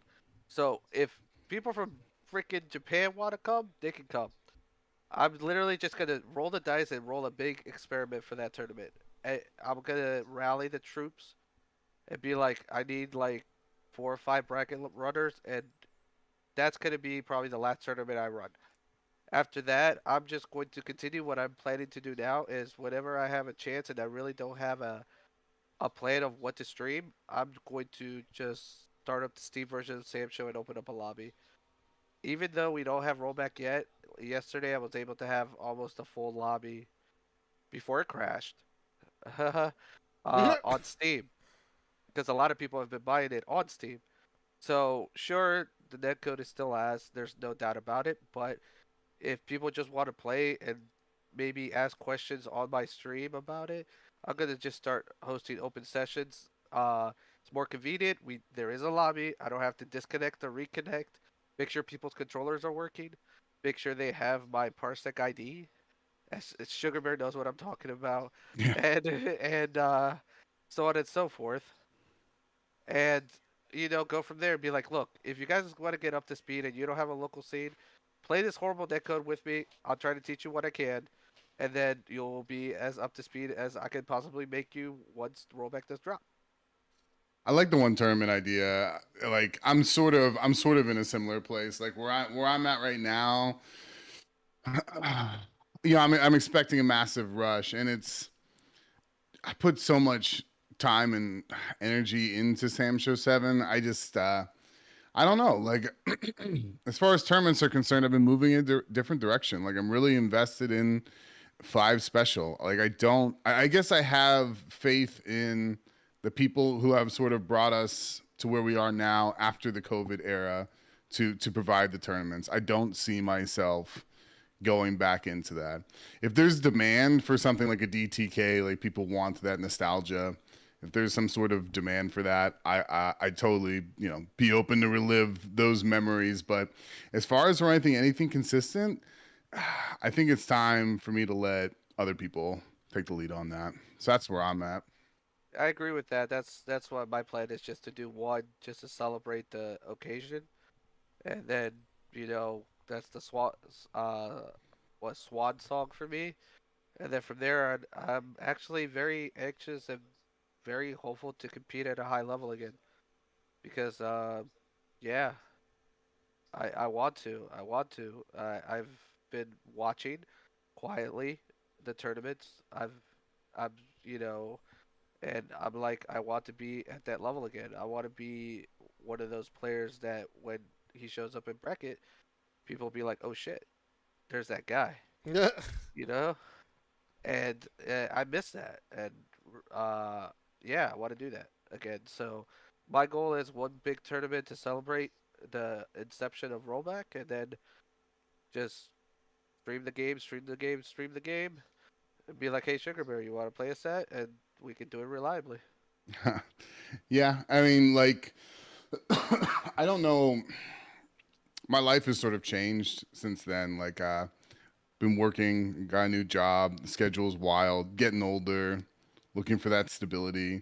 So if people from freaking Japan want to come, they can come. I'm literally just gonna roll the dice and roll a big experiment for that tournament. I'm gonna rally the troops and be like, I need like 4 or 5 bracket runners, and that's gonna be probably the last tournament I run. After that, I'm just going to continue what I'm planning to do now. Is whenever I have a chance and I really don't have a plan of what to stream, I'm going to just start up the Steam version of Sam Show and open up a lobby. Even though we don't have rollback yet, yesterday I was able to have almost a full lobby before it crashed on Steam because a lot of people have been buying it on Steam. So sure, the netcode is still ass. There's no doubt about it. But if people just want to play and maybe ask questions on my stream about it, I'm gonna just start hosting open sessions. It's more convenient. There is a lobby. I don't have to disconnect or reconnect. Make sure people's controllers are working. Make sure they have my Parsec ID. Sugar Bear knows what I'm talking about, Yeah. and so on and so forth. And go from there and be like, look, if you guys want to get up to speed and you don't have a local scene, play this horrible netcode with me. I'll try to teach you what I can, and then you'll be as up to speed as I can possibly make you once the rollback does drop. I like the one tournament idea. Like I'm sort of in a similar place. Like where I'm at right now. I'm expecting a massive rush, and I put so much time and energy into Sam Show 7. I don't know. Like as far as tournaments are concerned, I've been moving in a different direction. Like I'm really invested in five special. Like I guess I have faith in the people who have sort of brought us to where we are now after the COVID era to provide the tournaments. I don't see myself going back into that. If there's demand for something like a DTK, like people want that nostalgia, if there's some sort of demand for that, I totally be open to relive those memories. But as far as anything consistent, I think it's time for me to let other people take the lead on that. So that's where I'm at. I agree with that. That's what my plan is, just to do one, just to celebrate the occasion, and then that's the swan song for me. And then from there, I'm actually very anxious and very hopeful to compete at a high level again because yeah, I want to. I want to. I've been watching quietly the tournaments. I'm you know and I'm like, I want to be at that level again. I want to be one of those players that when he shows up in bracket, people will be like, oh shit, there's that guy, you know. And I miss that, and uh, yeah, I want to do that again. So my goal is one big tournament to celebrate the inception of rollback, and then just stream the game, stream the game, stream the game, and be like, hey, Sugar Bear, you want to play a set, and we can do it reliably. Yeah, I mean, like, I don't know. My life has sort of changed since then. Like, been working, got a new job, the schedule's wild, getting older, looking for that stability.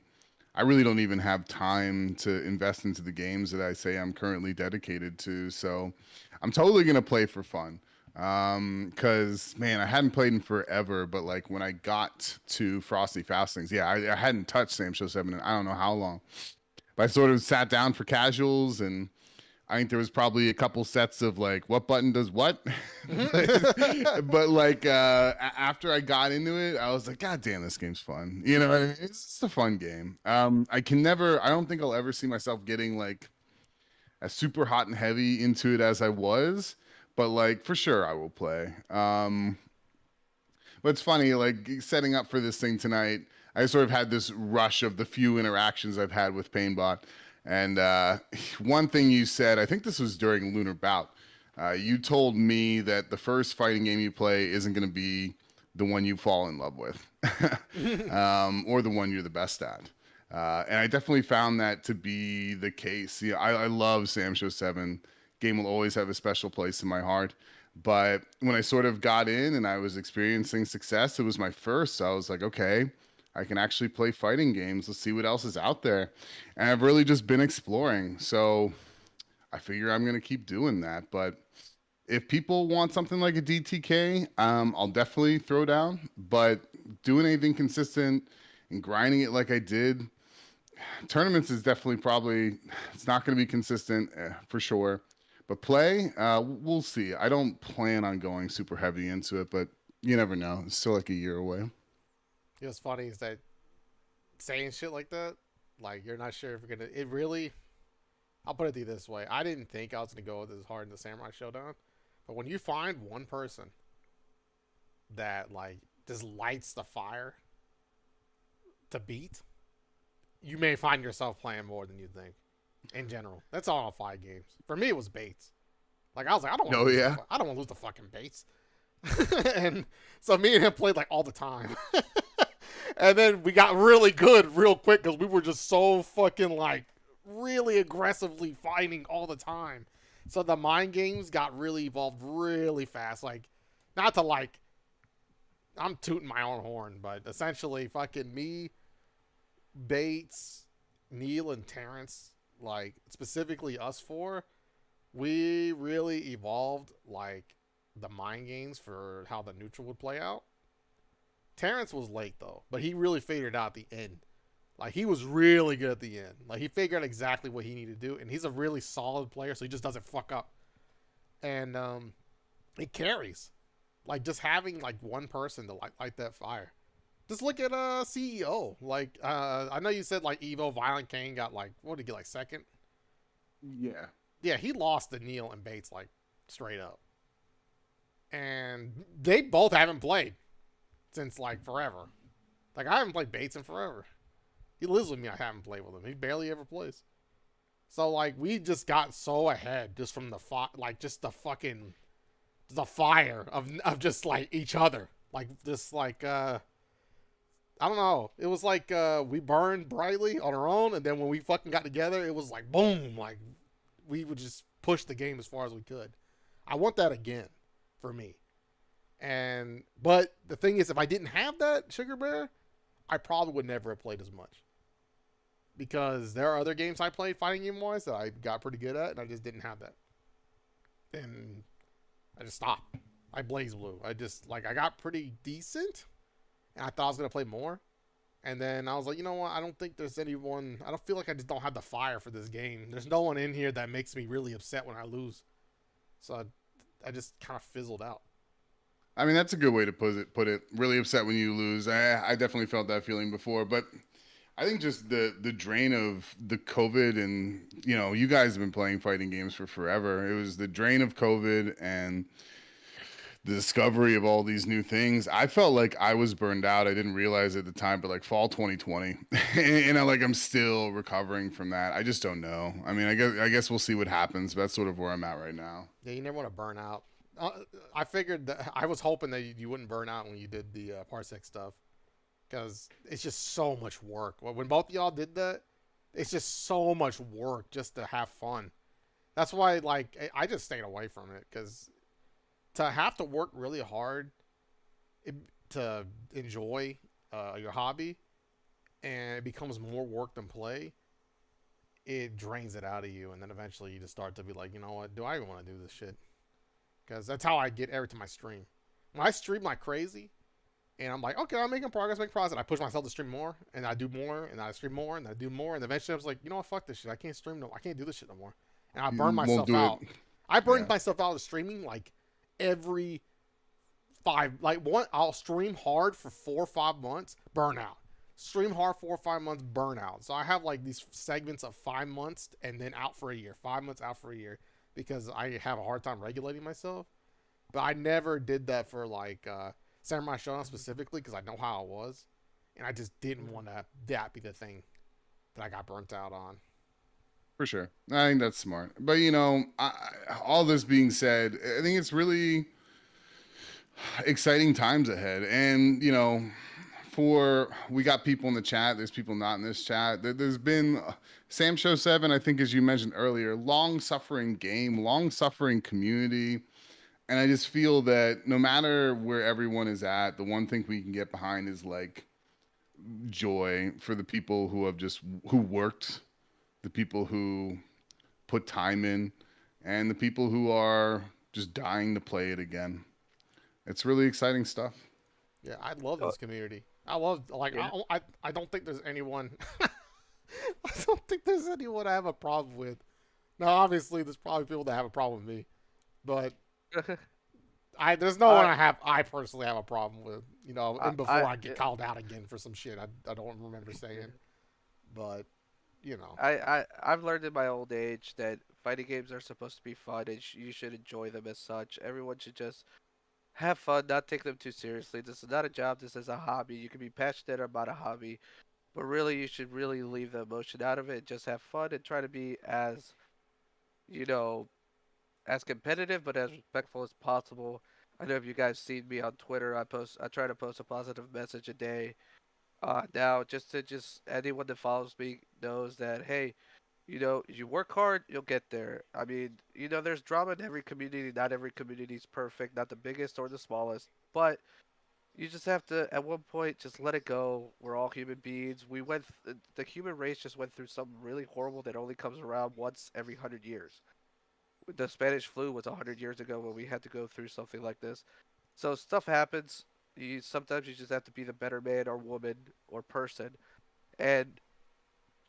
I really don't even have time to invest into the games that I say I'm currently dedicated to. So I'm totally gonna play for fun. Cause man, I hadn't played in forever, but like when I got to Frosty Fastlings, yeah, I hadn't touched Sam Show 7 in I don't know how long. But I sort of sat down for casuals, and I think there was probably a couple sets of like what button does what. But like after I got into it, I was like, God damn, this game's fun. You know, it's just a fun game. I don't think I'll ever see myself getting like as super hot and heavy into it as I was, but like for sure I will play. But it's funny, like setting up for this thing tonight, I sort of had this rush of the few interactions I've had with Painbot. And one thing you said, I think this was during Lunar Bout, you told me that the first fighting game you play isn't going to be the one you fall in love with, or the one you're the best at. And I definitely found that to be the case. Yeah, I love Sam Show 7. Game will always have a special place in my heart. But when I sort of got in and I was experiencing success, it was my first. So I was like, okay, I can actually play fighting games. Let's see what else is out there. And I've really just been exploring. So I figure I'm going to keep doing that. But if people want something like a DTK, I'll definitely throw down. But doing anything consistent and grinding it like I did, tournaments is definitely probably it's not going to be consistent for sure. But play, we'll see. I don't plan on going super heavy into it, but you never know. It's still like a year away. You know, what's funny is that saying shit like that, like you're not sure if you're gonna. It really. I'll put it to you this way: I didn't think I was gonna go this hard in the Samurai Showdown, but when you find one person that like just lights the fire to beat, you may find yourself playing more than you think. In general, that's all 5 games. For me, it was Bates. Like I was like, I don't want to Oh lose. yeah. I don't want to lose the fucking Bates. And so me and him played like all the time. And then we got really good real quick because we were just so fucking like really aggressively fighting all the time. So the mind games got really evolved really fast. Like, not to like, I'm tooting my own horn, but essentially, fucking me, Bates, Neil, and Terrence, like specifically us four, we really evolved like the mind games for how the neutral would play out. Terrence was late though, but he really figured out the end. Like he was really good at the end. Like he figured out exactly what he needed to do, and he's a really solid player, so he just doesn't fuck up. And it carries. Like just having like one person to light that fire. Just look at CEO. Like I know you said like Evo Violent Kane got like what did he get like second? Yeah. Yeah, he lost to Neil and Bates like straight up. And they both haven't played since like forever. Like I haven't played Bates in forever. He lives with me. I haven't played with him. He barely ever plays. So like we just got so ahead just from the like just the fucking the fire of just like each other. Like just like I don't know. It was like we burned brightly on our own, and then when we fucking got together, it was like boom. Like we would just push the game as far as we could. I want that again for me. And but the thing is, if I didn't have that Sugar Bear, I probably would never have played as much. Because there are other games I played fighting game wise that I got pretty good at, and I just didn't have that. And I just stopped. I blaze blue. I just like I got pretty decent, and I thought I was gonna play more. And then I was like, you know what? I don't think there's anyone. I don't feel like I just don't have the fire for this game. There's no one in here that makes me really upset when I lose. So I just kind of fizzled out. I mean, that's a good way to put it. Really upset when you lose. I definitely felt that feeling before, but I think just the drain of the COVID and you guys have been playing fighting games for forever. It was the drain of COVID and the discovery of all these new things. I felt like I was burned out. I didn't realize at the time, but like fall 2020, and I'm still recovering from that. I just don't know. I mean, I guess we'll see what happens. But that's sort of where I'm at right now. Yeah, you never want to burn out. I figured that I was hoping that you wouldn't burn out when you did the Parsec stuff because it's just so much work. When both of y'all did that, it's just so much work just to have fun. That's why, like, I just stayed away from it because to have to work really hard to enjoy your hobby and it becomes more work than play, it drains it out of you. And then eventually you just start to be like, you know what, do I even want to do this shit? Because that's how I get every time I stream. When I stream like crazy, and I'm like, okay, I'm making progress, I push myself to stream more, and I do more, and I stream more, and I do more, and eventually I was like, you know what, fuck this shit. I can't stream no, I can't do this shit no more, and I burn You won't myself do it. out. I burned Yeah. myself out of streaming like every like one. I'll stream hard for 4 or 5 months, burnout. Stream hard 4 or 5 months, burnout. So I have like these segments of 5 months and then out for a year, 5 months out for a year because I have a hard time regulating myself. But I never did that for like Samurai Shodown specifically because I know how it was, and I just didn't want to that be the thing that I got burnt out on. For sure. I think that's smart. But all this being said, I think it's really exciting times ahead. And for we got people in the chat. There's people not in this chat. There's been Sam Show 7. I think as you mentioned earlier, long suffering game, long suffering community. And I just feel that no matter where everyone is at, the one thing we can get behind is like joy for the people who worked, the people who put time in, and the people who are just dying to play it again. It's really exciting stuff. Yeah, I love Uh, this community. I love like yeah. I don't think there's anyone I don't think there's anyone I have a problem with. Now, obviously, there's probably people that have a problem with me, but there's no one I I personally have a problem with. You know, I and before I I get called out again for some shit I don't remember saying, but you know, I've learned in my old age that fighting games are supposed to be fun and you should enjoy them as such. Everyone should just have fun, not take them too seriously. This is not a job. This is a hobby. You can be passionate about a hobby, but really, you should really leave the emotion out of it. Just have fun and try to be as, you know, as competitive but as respectful as possible. I know if you guys seen me on Twitter, I try to post a positive message a day. Now just anyone that follows me knows that hey, you work hard, you'll get there. I mean, there's drama in every community. Not every community is perfect, not the biggest or the smallest, but you just have to, at one point, just let it go. We're all human beings. The human race just went through something really horrible that only comes around once every 100 years. The Spanish flu was 100 years ago when we had to go through something like this. So stuff happens. Sometimes you just have to be the better man or woman or person, and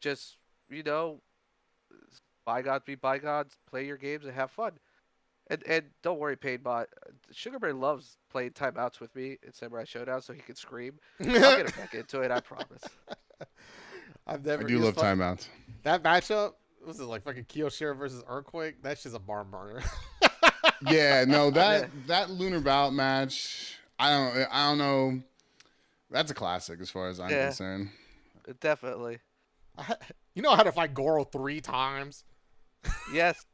just you know, bygones be bygones. Play your games and have fun. And don't worry, Painbot. Sugar Bear loves playing timeouts with me in Samurai Showdown so he can scream. I'll get him back into it, I promise. I've I never. do love timeouts. That matchup. Was it like fucking Kyoshiro versus Earthquake? That's just a barn burner. Yeah, no, Yeah, that Lunar Bout match, I don't know. That's a classic as far as I'm yeah, concerned. definitely. You know how to fight Goro 3 times? Yes,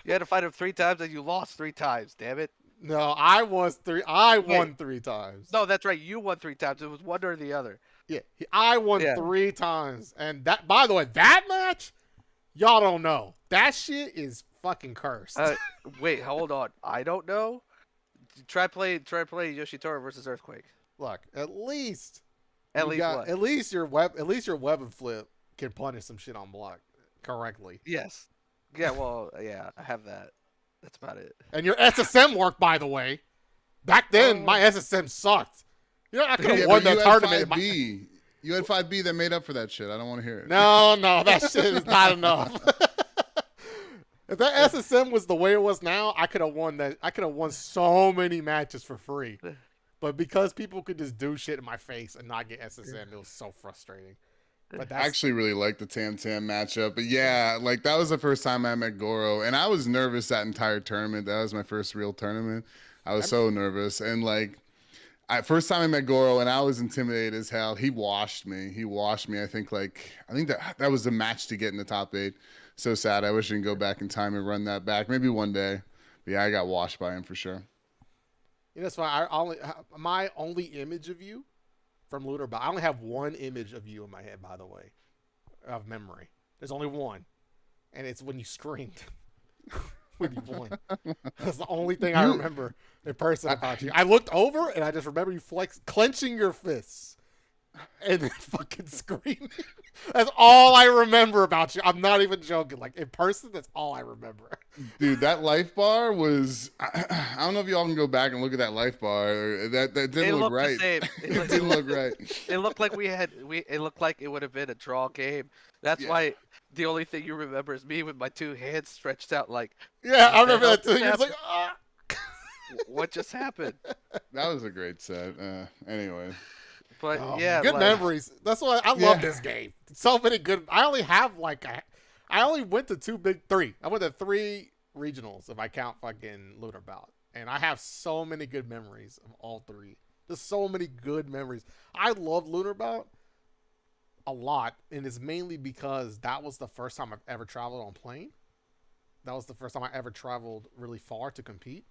you had to fight him 3 times and you lost 3 times. Damn it. No, I was three. I Wait, won 3 times. no, that's right. You won 3 times. It was one or the other. Yeah, I won Yeah. 3 times. And that, by the way, that match, y'all don't know. That shit is fucking cursed. Uh, Wait, hold on. I don't know. Try playing Yoshitora versus Earthquake. Look, at least At you least got what? at least your web and flip can punish some shit on block correctly. Yes. Yeah. Well, yeah. I have that. That's about it. And your SSM worked, by the way. Back then, my Oh. SSM sucked. You know, I could have Yeah, won but you that had tournament. 5B. You had 5B that made up for that shit. I don't want to hear it. No, that shit is not enough. If that SSM was the way it was now, I could have won that. I could have won so many matches for free. But because people could just do shit in my face and not get SSM, it was so frustrating. But I that's actually really liked the Tam Tam matchup. But yeah, like that was the first time I met Goro. And I was nervous that entire tournament. That was my first real tournament. I was so nervous. And like, first time I met Goro, and I was intimidated as hell. He washed me. I think that was the match to get in the top 8. So sad. I wish I could go back in time and run that back. Maybe one day. But yeah, I got washed by him for sure. that's why my only image of you from Lunar, but I only have one image of you in my head, by the way, of memory. There's only one, and it's when you screamed when you won. That's the only thing I remember in person about you. I looked over and I just remember you clenching your fists and then fucking screaming. That's all I remember about you. I'm not even joking. Like in person, that's all I remember. Dude, that life bar was. I don't know if y'all can go back and look at that life bar. That It didn't look looked right. the same. It didn't look right. It looked like it looked like it would have been a draw game. That's Yeah. why the only thing you remember is me with my 2 hands stretched out like, Yeah, I what the remember hell that too. just You're just like, happened? ah. What just happened? That was a great set. Anyway. But Oh, yeah, good like, memories. That's why I love Yeah. this game. So many good. I only have I only went to three. I went to 3 regionals if I count fucking Lunar Bout, and I have so many good memories of all 3. There's so many good memories. I love Lunar Bout a lot, and it's mainly because that was the first time I've ever traveled on plane. That was the first time I ever traveled really far to compete,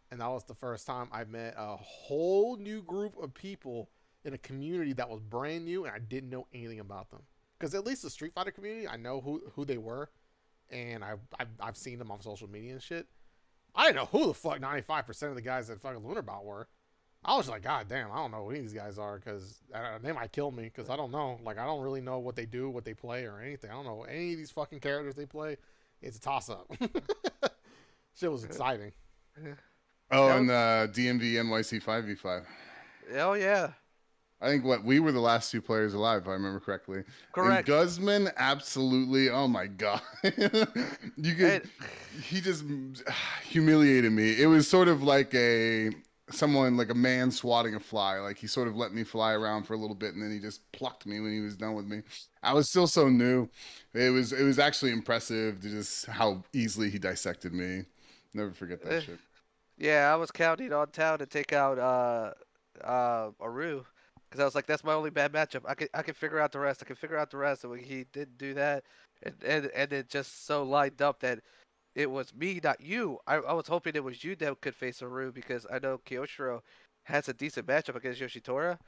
and that was the first time I met a whole new group of people in a community that was brand new, and I didn't know anything about them. Because at least the Street Fighter community, I know who they were, and I've seen them on social media and shit. I didn't know who the fuck 95% of the guys that fucking Lunar Bout were. I was like, God damn, I don't know who these guys are, because they might kill me, because I don't know. Like, I don't really know what they do, what they play, or anything. I don't know any of these fucking characters they play. It's a toss-up. Shit was exciting. Oh, That and was, the DMV NYC 5v5. oh yeah, I think we were the last two players alive, if I remember correctly. And correct. Guzman, absolutely. Oh my god, you could. And He just humiliated me. It was sort of like someone like a man swatting a fly. Like he sort of let me fly around for a little bit, and then he just plucked me when he was done with me. I was still so new. It was actually impressive to just how easily he dissected me. Never forget that eh, shit. yeah, I was counting on Town to take out Aru, because I was like, that's my only bad matchup. I can figure out the rest. I can figure out the rest. And when he didn't do that, and it just so lined up that it was me, not you. I was hoping it was you that could face Aru because I know Kyoshiro has a decent matchup against Yoshitora,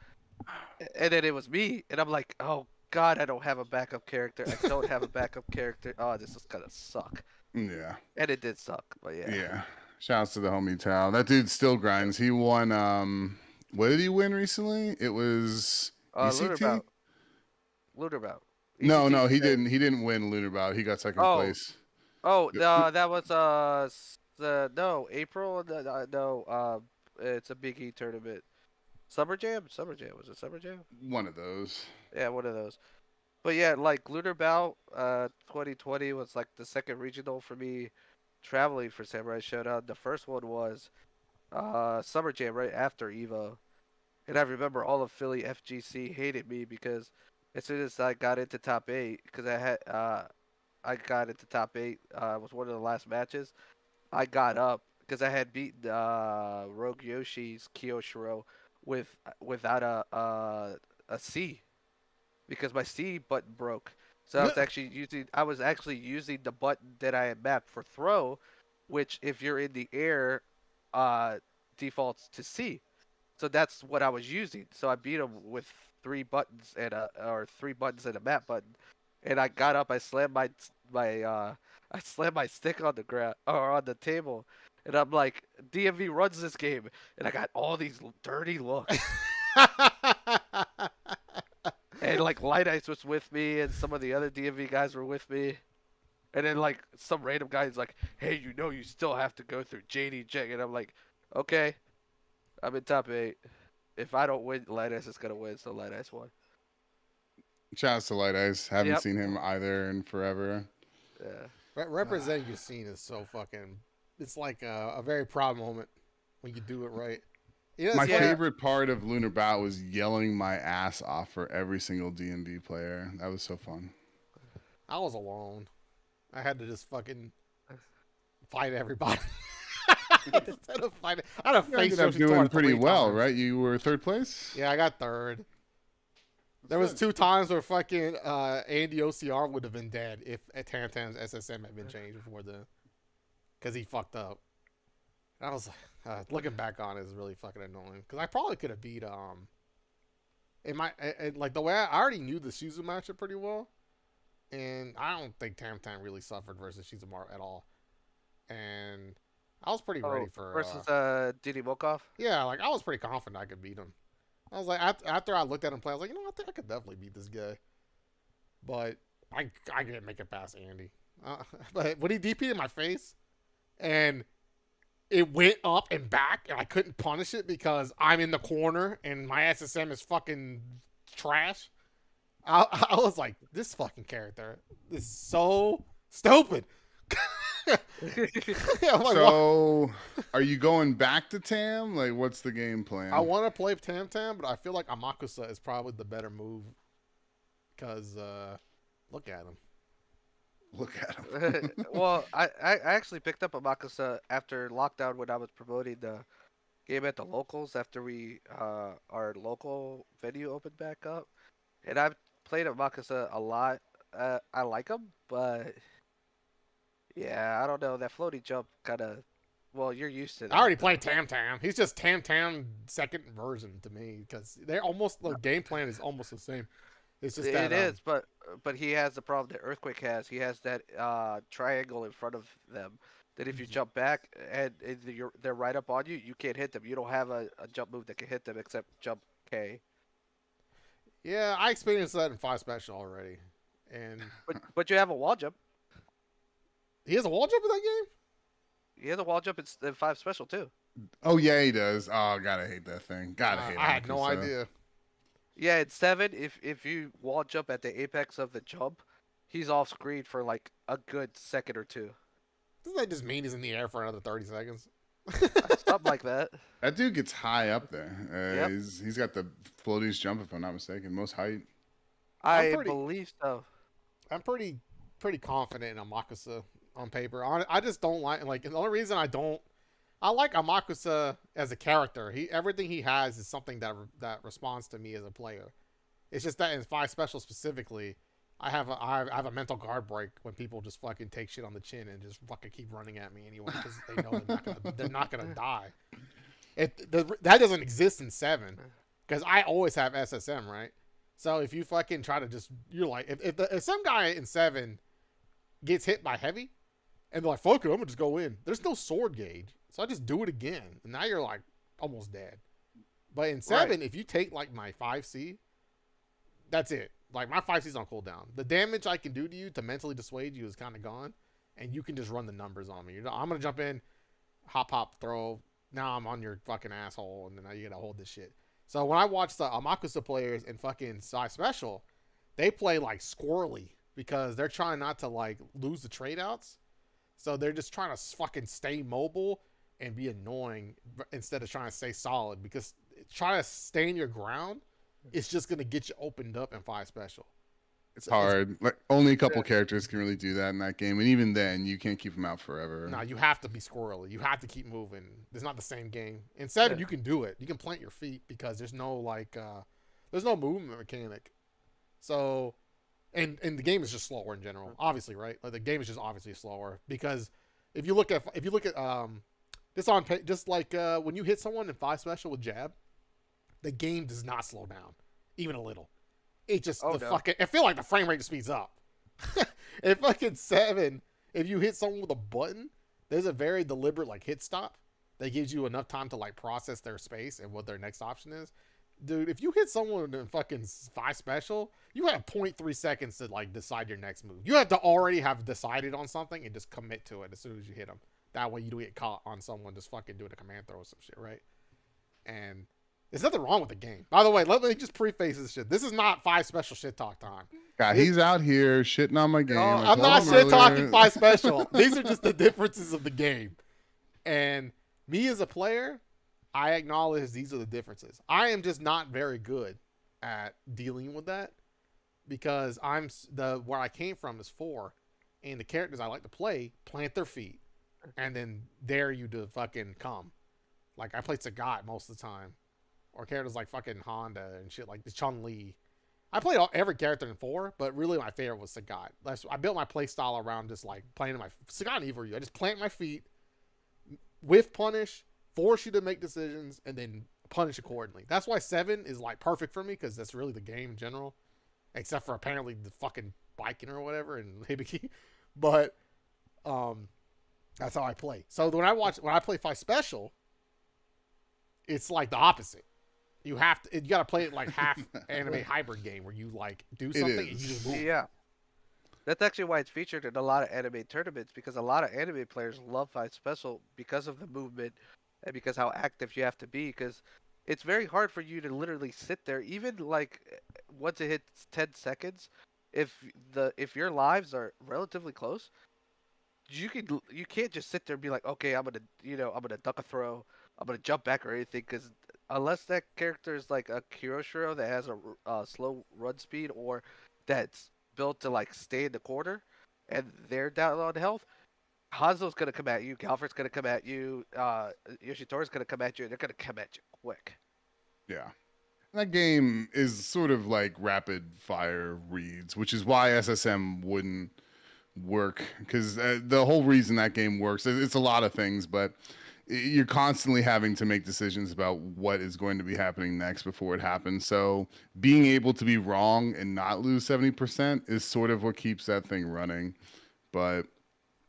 and then it was me, and I'm like, oh God, I don't have a backup character. I don't have a backup character. Oh, this is gonna suck, Yeah, and it did suck, but yeah. yeah. Shouts to the homie Tao. That dude still grinds. He won. What did he win recently? It was Lunar ECT. bout, lunar bout, No, ECT no, he today. didn't. He didn't win Lunar Bout. He got second Oh, place. oh, no, that was the no April. No, it's a Big E tournament. Summer Jam, Summer Jam. Was it Summer Jam? One of those. Yeah, one of those. But yeah, like Lunar Bout, 2020 was like the second regional for me traveling for Samurai Showdown. The first one was Summer Jam right after Evo. And I remember all of Philly FGC hated me because as soon as I got into top 8, because I got into top 8, was one of the last matches. I got up because I had beaten Rogue Yoshi's Kiyoshiro without a C because my C button broke. So I was actually using the button that I had mapped for throw, which if you're in the air, uh, defaults to C. So that's what I was using. So I beat him with three buttons and a map button. And I got up, I slammed I slammed my stick on the ground or on the table, and I'm like, DMV runs this game, and I got all these dirty looks. And like Light Ice was with me, and some of the other DMV guys were with me. And then like some random guy's like, "Hey, you still have to go through JD Check," and I'm like, "Okay, I'm in top 8. If I don't win, Light Ice is gonna win." So Light Ice won. Shouts to Light Ice. Haven't Yep. seen him either in forever. Yeah. Representing your scene is so fucking. It's like a very proud moment when you do it right. You know, My it's funny. favorite part of Lunar Bout was yelling my ass off for every single D&D player. That was so fun. I was alone. I had to just fucking fight everybody. Instead of fighting, I had a You face ended up Yoshitora doing pretty 3 well, times. right? You were third place? Yeah, I got third. There was 2 times where fucking Andy OCR would have been dead if Tantan's SSM had been changed before the, because he fucked up. I was looking back on it is really fucking annoying because I probably could have beat like the way I already knew the Shizu matchup pretty well, and I don't think Tam really suffered versus Shizumaru at all, and I was pretty ready for versus Didi Volkov. yeah, like I was pretty confident I could beat him. I was like after I looked at him play, I was like, I think I could definitely beat this guy, but I didn't make it past Andy. But when he DP'd in my face, and it went up and back, and I couldn't punish it because I'm in the corner and my SSM is fucking trash. I was like, this fucking character is so stupid. I'm like, So, are you going back to Tam? Like, what's the game plan? I want to play Tam, but I feel like Amakusa is probably the better move because look at him. Look at him. Well, I actually picked up a Makusa after lockdown when I was promoting the game at the locals after we our local venue opened back up, and I've played a Makusa a lot. I like him, but yeah, I don't know, that floaty jump kind of. Well, you're used to that. I already played Tam. He's just Tam second version to me because they're almost the game plan is almost the same. It's just that It is, but he has the problem that Earthquake has. He has that triangle in front of them. That if you jump back and they're right up on you, you can't hit them. You don't have a jump move that can hit them except jump K. Yeah, I experienced that in 5 Special already, and But you have a wall jump. he has a wall jump in that game. He has a wall jump in 5 special too. Oh yeah, he does. Oh, gotta hate that thing. Gotta hate I had no Amakusa. idea. Yeah, in 7, if you wall jump at the apex of the jump, he's off screen for like a good second or two. Doesn't that just mean he's in the air for another 30 seconds? Something like that. That dude gets high up there. Yep. He's got the floatiest jump, if I'm not mistaken, most height. I'm I pretty believe so. I'm pretty confident in Amakusa on paper. I just don't like the only reason I like Amakusa as a character. Everything he has is something that responds to me as a player. It's just that in 5 special specifically, I have a mental guard break when people just fucking take shit on the chin and just fucking keep running at me anyway because they know they're not gonna die. That doesn't exist in 7 because I always have SSM, right? So if you fucking try to you're like if some guy in 7 gets hit by heavy and they're like, fuck it, I'm gonna just go in. There's no sword gauge, so I just do it again, and now you're like almost dead. But in 7, Right. if you take like my 5C, that's it. Like my 5C's on cooldown. The damage I can do to you to mentally dissuade you is kind of gone, and you can just run the numbers on me. I'm gonna jump in, hop, throw. Now I'm on your fucking asshole, and then now you gotta hold this shit. So when I watch the Amakusa players in fucking Psy Special, they play like squirrely because they're trying not to like lose the trade outs. So they're just trying to fucking stay mobile and be annoying instead of trying to stay solid because trying to stand your ground is just going to get you opened up in 5 special. It's hard. Like only a couple Yeah. characters can really do that in that game, and even then, you can't keep them out forever. No, you have to be squirrely. You have to keep moving. It's not the same game. In 7, Yeah. you can do it. You can plant your feet because there's no there's no movement mechanic. So, and the game is just slower in general. Obviously, right? Like the game is just obviously slower because if you look at this on just like when you hit someone in 5 special with jab, the game does not slow down even a little. It just Oh, no. I feel like the frame rate speeds up. In fucking 7, if you hit someone with a button, there's a very deliberate like hit stop that gives you enough time to like process their space and what their next option is. Dude, if you hit someone in fucking 5 special, you have 0.3 seconds to like decide your next move. You have to already have decided on something and just commit to it as soon as you hit them. That way you don't get caught on someone just fucking doing a command throw or some shit, right? And there's nothing wrong with the game. By the way, let me just preface this shit. This is not 5 special shit talk time. God, he's out here shitting on my game. I I'm told not him shit talking earlier. 5 special. These are just the differences of the game. And me as a player, I acknowledge these are the differences. I am just not very good at dealing with that because where I came from is 4, and the characters I like to play plant their feet and then dare you to fucking come. Like I play Sagat most of the time, or characters like fucking Honda and shit like the Chun Li. I played every character in 4, but really my favorite was Sagat. I built my play style around just like playing my Sagat and Evo. I just plant my feet, whiff punish, force you to make decisions, and then punish accordingly. That's why 7 is like perfect for me because that's really the game in general, except for apparently the fucking biking or whatever and Hibiki. But that's how I play. So when I play 5 special, it's like the opposite. You gotta play it like half anime hybrid game where you like do something and you just move. Yeah. That's actually why it's featured in a lot of anime tournaments because a lot of anime players love 5 special because of the movement and because how active you have to be because it's very hard for you to literally sit there even like once it hits 10 seconds if your lives are relatively close you can't just sit there and be like okay I'm gonna duck a throw I'm gonna jump back or anything because unless that character is like a Kiroshiro that has a slow run speed or that's built to like stay in the corner and they're down on health, Hanzo's gonna come at you, Galfred's gonna come at you, Yoshitori's gonna come at you, and they're gonna come at you quick. Yeah. That game is sort of like rapid fire reads, which is why SSM wouldn't work. Because the whole reason that game works, it's a lot of things, but you're constantly having to make decisions about what is going to be happening next before it happens. So being able to be wrong and not lose 70% is sort of what keeps that thing running. But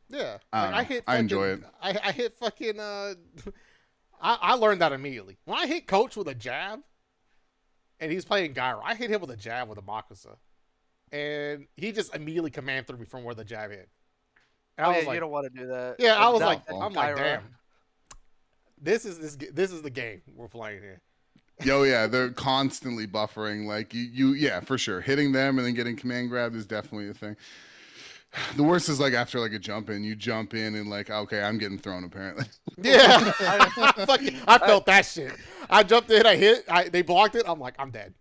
Yeah, I enjoy it. I hit fucking. I learned that immediately when I hit Coach with a jab, and he's playing Gyro. I hit him with a jab with a Makusa, and he just immediately command threw me from where the jab hit. And Oh I yeah, was you like, don't want to do that. yeah, I And was that, like, Doubtful. I'm like, Kyra. damn, this is the game we're playing here. Yo, yeah, they're constantly buffering. Like yeah, for sure. Hitting them and then getting command grabbed is definitely a thing. The worst is like after like a jump in, you jump in and like, okay, I'm getting thrown apparently. Yeah, I, I felt that shit. I jumped in, I hit, they blocked it. I'm like, I'm dead.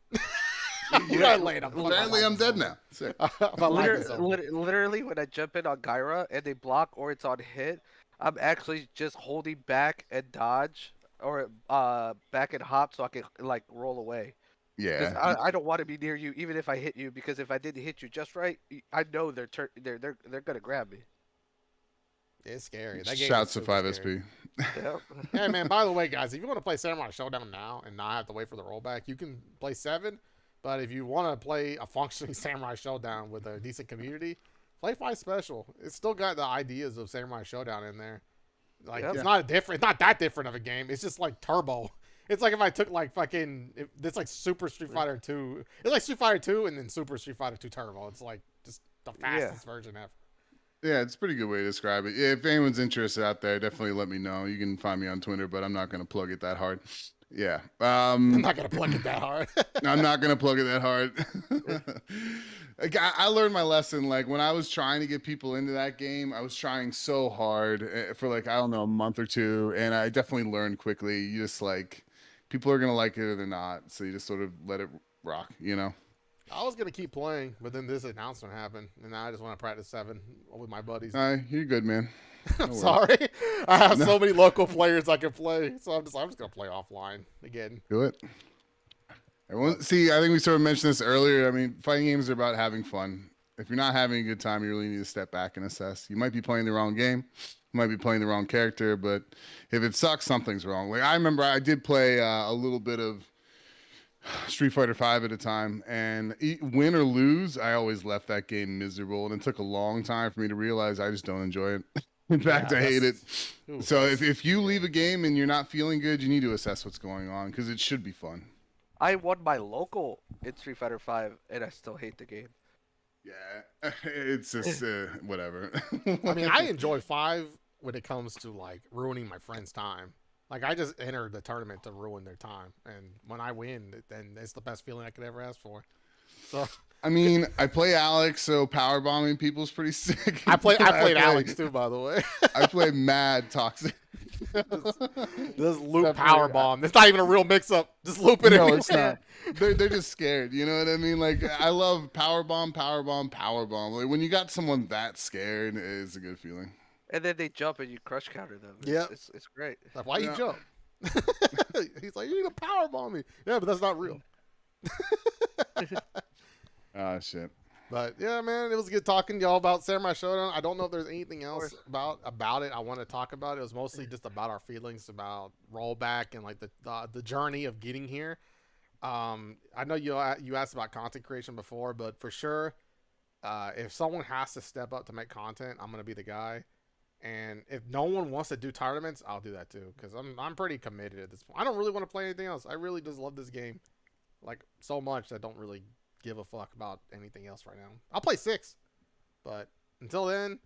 I laid up. Apparently, I'm dead now. Sick. My life is over. literally, when I jump in on Gyra and they block or it's on hit, I'm actually just holding back and dodge or back and hop so I can like roll away. Because Yeah, I don't want to be near you even if I hit you, because if I didn't hit you just right, I know they're gonna grab me. It's scary. That game shouts is to super 5 scary. SP. Yep. Hey man, by the way, guys, if you want to play Samurai Showdown now and not have to wait for the rollback, you can play 7. But if you want to play a functioning Samurai Showdown with a decent community, play 5 Special. It's still got the ideas of Samurai Showdown in there. Like Yep. it's not that different of a game. It's just like turbo. It's like if I took like it's like Super Street Fighter 2. It's like Street Fighter 2 and then Super Street Fighter 2 Turbo. It's like just the fastest version ever. Yeah, it's a pretty good way to describe it. If anyone's interested out there, definitely let me know. You can find me on Twitter, but I'm not going to plug it that hard. Yeah. I'm not gonna plug it that hard. I'm not going to plug it that hard. Like, I learned my lesson. Like when I was trying to get people into that game, I was trying so hard for like, I don't know, a month or two. And I definitely learned quickly. You just like, people are going to like it or they're not. So you just sort of let it rock, you know? I was gonna keep playing, but then this announcement happened, and now I just want to practice 7 with my buddies. You're good, man. I'm sorry. I have so many local players I can play, so I'm just gonna play offline again. Do it. Everyone, see, I think we sort of mentioned this earlier. I mean, fighting games are about having fun. If you're not having a good time, you really need to step back and assess. You might be playing the wrong game. You might be playing the wrong character, but if it sucks, something's wrong. Like I remember I did play a little bit of Street Fighter 5 at a time, and win or lose, I always left that game miserable, and it took a long time for me to realize I just don't enjoy it. In fact, I hate it. So if you leave a game and you're not feeling good, you need to assess what's going on because it should be fun. I won my local in Street Fighter 5 and I still hate the game. Yeah, it's just whatever. I mean, I enjoy 5 when it comes to like ruining my friends' time. Like I just entered the tournament to ruin their time, and when I win, then it's the best feeling I could ever ask for. So I mean, I play Alex, so power bombing people's pretty sick. I played Alex too, by the way. I play mad toxic. Just loop power bomb. It's not even a real mix up. Just loop it. No, it's not. They're just scared. You know what I mean? Like I love power bomb, power bomb, power bomb. Like when you got someone that scared, it's a good feeling. And then they jump and you crush counter them. Yep. It's great. Like, why you jump? He's like, you need to power bomb me. Yeah, but that's not real. Oh shit. But yeah, man, it was good talking to y'all about Samurai Shodown. I don't know if there's anything else about it I want to talk about. It was mostly just about our feelings about rollback and like the journey of getting here. I know you asked about content creation before, but for sure, if someone has to step up to make content, I'm gonna be the guy. And if no one wants to do tournaments, I'll do that too, because I'm pretty committed at this point. I don't really want to play anything else. I really just love this game, like so much that I don't really give a fuck about anything else right now. I'll play 6, but until then,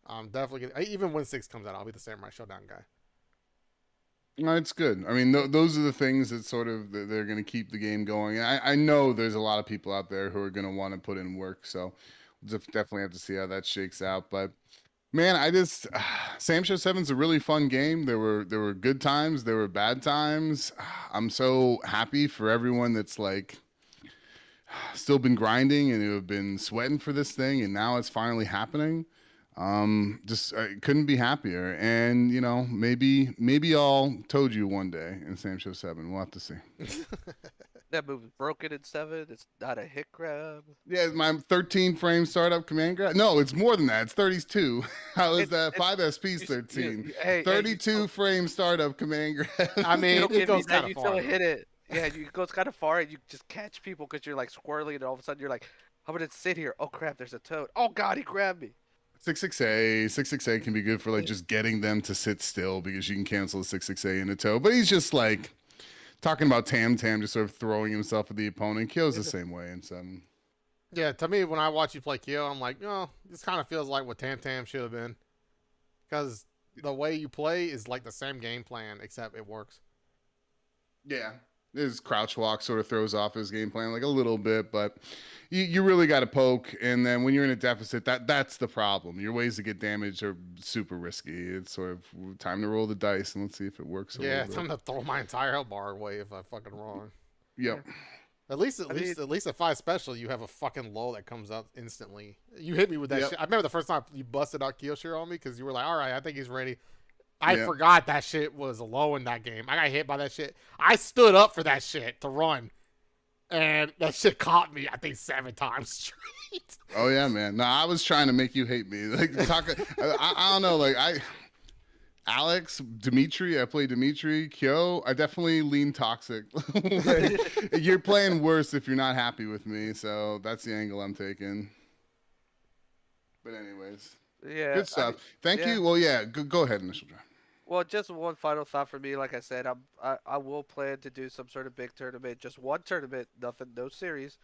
I'm definitely gonna. Even when 6 comes out, I'll be the Samurai Showdown guy. No, it's good. I mean, those are the things that sort of they're going to keep the game going. I know there's a lot of people out there who are going to want to put in work, so we'll definitely have to see how that shakes out. But man, Sam Show 7's a really fun game. There were good times, there were bad times. I'm so happy for everyone that's like still been grinding and who have been sweating for this thing, and now it's finally happening. I couldn't be happier. And you know, maybe I'll told you one day in Sam Show 7. We'll have to see. That move is broken in 7. It's not a hit grab. Yeah, my 13 frame startup command grab. No, it's more than that. It's 32. How is that? 5SP's 13. 32 frame startup command grab. I mean, it goes kind of you far. still hit it. Yeah, it goes kind of far, and you just catch people because you're like squirrely, and all of a sudden you're like, "I'm gonna sit here." Oh crap, there's a toad. Oh god, he grabbed me. 6-6A can be good for like just getting them to sit still because you can cancel a 6-6A in a toe. But he's just like talking about Tam just sort of throwing himself at the opponent. Kyo's the same way in 7. Yeah, to me, when I watch you play Kyo, I'm like, oh, this kind of feels like what Tam should have been. because the way you play is like the same game plan, except it works. Yeah. His crouch walk sort of throws off his game plan like a little bit, but you really got to poke. And then when you're in a deficit, that's the problem. Your ways to get damage are super risky. It's sort of time to roll the dice and let's see if it works a Yeah, little it's bit. time to throw my entire health bar away if I fucking wrong. Yeah. Yep. I mean, At 5 special, you have a fucking low that comes out instantly. You hit me with that Yep. shit. I remember the first time you busted out Kiyoshiro on me because you were like, all right, I think he's ready. I Yep. forgot that shit was a low in that game. I got hit by that shit. I stood up for that shit to run. And that shit caught me, I think, 7 times straight. Oh yeah, man. No, I was trying to make you hate me. Like I don't know. Like Alex, Dimitri, I play Dimitri, Kyo, I definitely lean toxic. Like, you're playing worse if you're not happy with me, so that's the angle I'm taking. But anyways, yeah. good stuff. Thank yeah. you. Well, yeah, go ahead, initial draft. Well, just one final thought for me. Like I said, I will plan to do some sort of big tournament, just one tournament, nothing, no series,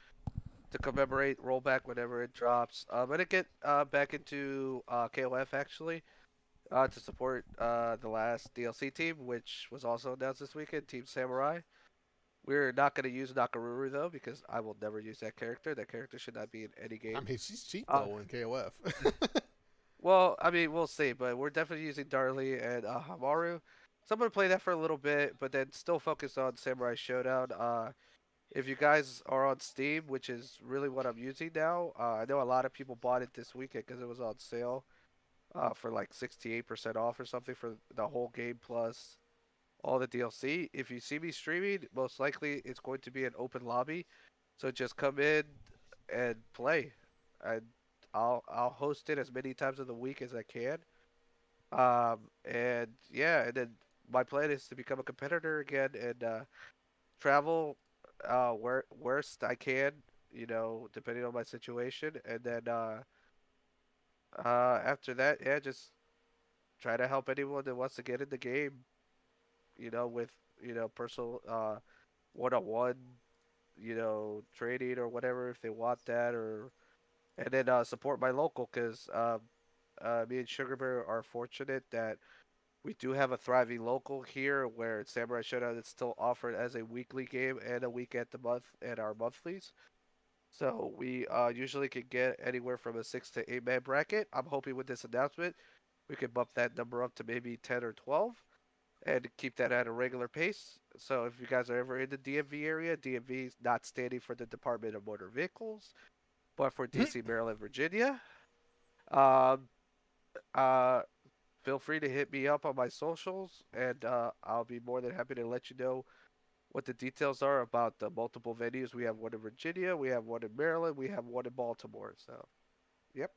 to commemorate rollback whenever it drops. I'm gonna get back into KOF actually, to support the last DLC team, which was also announced this weekend, Team Samurai. We're not gonna use Nakaruru though, because I will never use that character. That character should not be in any I game. mean, she's cheap, Uh, though, in KOF. Well, I mean, we'll see, but we're definitely using Darley and Hamaru. So I'm gonna play that for a little bit, but then still focus on Samurai Showdown. If you guys are on Steam, which is really what I'm using now, I know a lot of people bought it this weekend because it was on sale, for like 68% off or something for the whole game plus all the DLC. If you see me streaming, most likely it's going to be an open lobby, so just come in and play. And I'll host it as many times of the week as I can. And yeah, and then my plan is to become a competitor again and travel worst I can, depending on my situation, and then after that, yeah, just try to help anyone that wants to get in the game, with personal one-on-one, training or whatever if they want that, or and then support my local because me and Sugar Bear are fortunate that we do have a thriving local here where Samurai Shodown is still offered as a weekly game and a week at the month at our monthlies. So we usually can get anywhere from a 6 to 8 man bracket. I'm hoping with this announcement we can bump that number up to maybe 10 or 12 and keep that at a regular pace. So if you guys are ever in the DMV area, DMV is not standing for the Department of Motor Vehicles, but for DC, Maryland, Virginia. Um, uh, Feel free to hit me up on my socials, and I'll be more than happy to let you know what the details are about the multiple venues. We have one in Virginia, we have one in Maryland, we have one in Baltimore. So, yep.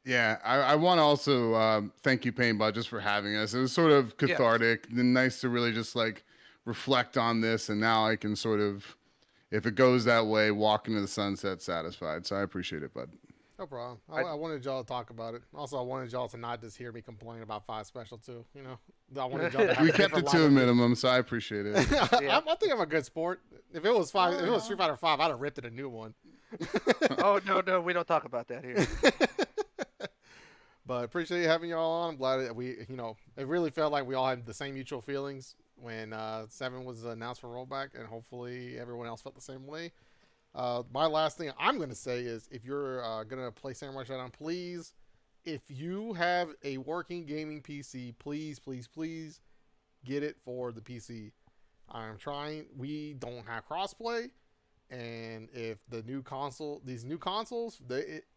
Yeah, I want to also thank you, Painbot, just for having us. It was sort of Yes. cathartic and nice to really just like reflect on this, and now I can sort of, if it goes that way, walk into the sunset satisfied. So I appreciate it, bud. No problem. I, I wanted y'all to talk about it. Also, I wanted y'all to not just hear me complain about 5 special, too. I wanted y'all to have We a kept different it to line a of minimum, so I appreciate it. yeah. I think I'm a good sport. If it was Street Fighter 5, I'd have ripped it a new one. Oh no, we don't talk about that here. But appreciate having y'all on. I'm glad that it really felt like we all had the same mutual feelings when 7 was announced for rollback, and hopefully everyone else felt the same way. My last thing I'm going to say is if you're going to play Samurai Shodown, please, if you have a working gaming PC, please, please, please get it for the PC. I'm trying. We don't have crossplay. And if these new consoles,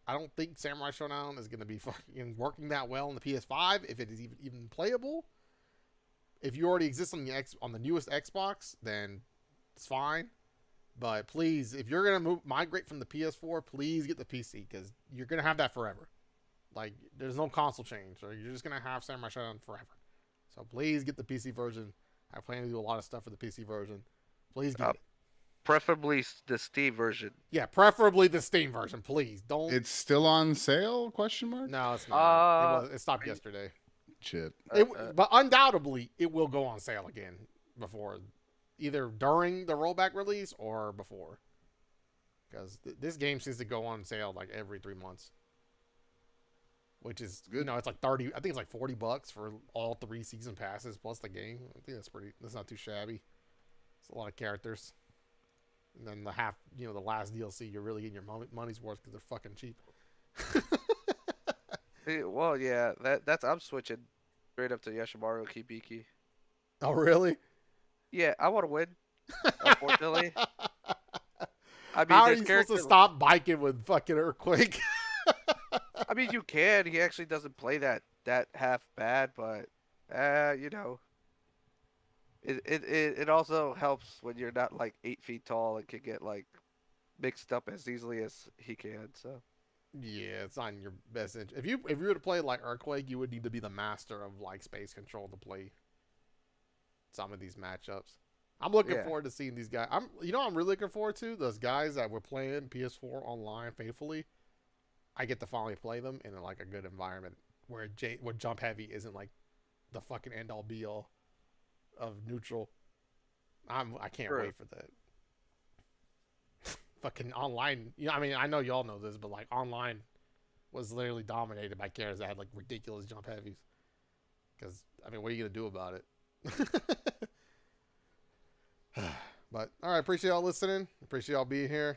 I don't think Samurai Shodown is going to be fucking working that well on the PS5 if it is even playable. If you already exist on the newest Xbox, then it's fine. But please, if you're gonna migrate from the PS4, please get the PC because you're gonna have that forever. Like, there's no console change, or you're just gonna have Samurai Shodown forever. So please get the PC version. I plan to do a lot of stuff for the PC version. Please get it. Preferably the Steam version. Yeah, preferably the Steam version. Please don't. It's still on sale? Question mark. No, it's not. It stopped you- yesterday. Shit. But undoubtedly, it will go on sale again before, either during the rollback release or before. Because this game seems to go on sale like every 3 months. which is Good. it's like 30. I think it's like $40 for all 3 season passes plus the game. I think that's not too shabby. It's a lot of characters. And then the last DLC, you're really getting your money's worth because they're fucking cheap. Well, yeah, that's I'm switching straight up to Yoshimaru Kibiki. Oh, really? Yeah, I want to win. Unfortunately, I How mean, are there's you supposed to characters. stop biking with fucking Earthquake? I mean, you can. He actually doesn't play that half bad, but you know, it also helps when you're not like 8 feet tall and can get like mixed up as easily as he can. So Yeah, it's not in your best interest. If you were to play like Earthquake, you would need to be the master of like space control to play some of these matchups. I'm looking yeah, forward to seeing these guys. I'm really looking forward to those guys that were playing PS4 online faithfully. I get to finally play them in like a good environment where jump heavy isn't like the fucking end all be all of neutral. I can't true. wait for that. Fucking online. I mean, I know y'all know this, but like online was literally dominated by characters that had like ridiculous jump heavies. Because I mean, what are you gonna do about it? But all right, appreciate y'all listening. Appreciate y'all being here.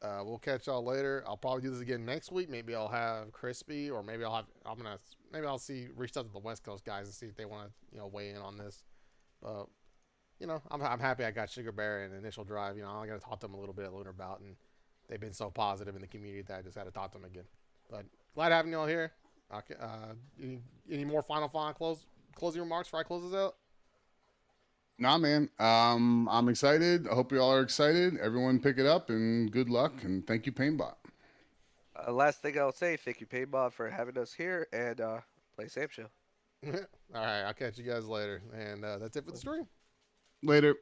We'll catch y'all later. I'll probably do this again next week. Maybe I'll have Crispy, or maybe I'll reach out to the West Coast guys and see if they want to weigh in on this. But I'm happy I got Sugar Bear in the initial drive. I got to talk to them a little bit at Lunar Bout, and they've been so positive in the community that I just had to talk to them again. But glad having y'all here. Okay, any more final closing remarks before I close this out? Nah, man. I'm excited. I hope you all are excited. Everyone pick it up and good luck. And thank you, Painbot. Last thing I'll say, thank you, Painbot, for having us here, and play Sam Show. All right, I'll catch you guys later, and that's it for the stream. Later.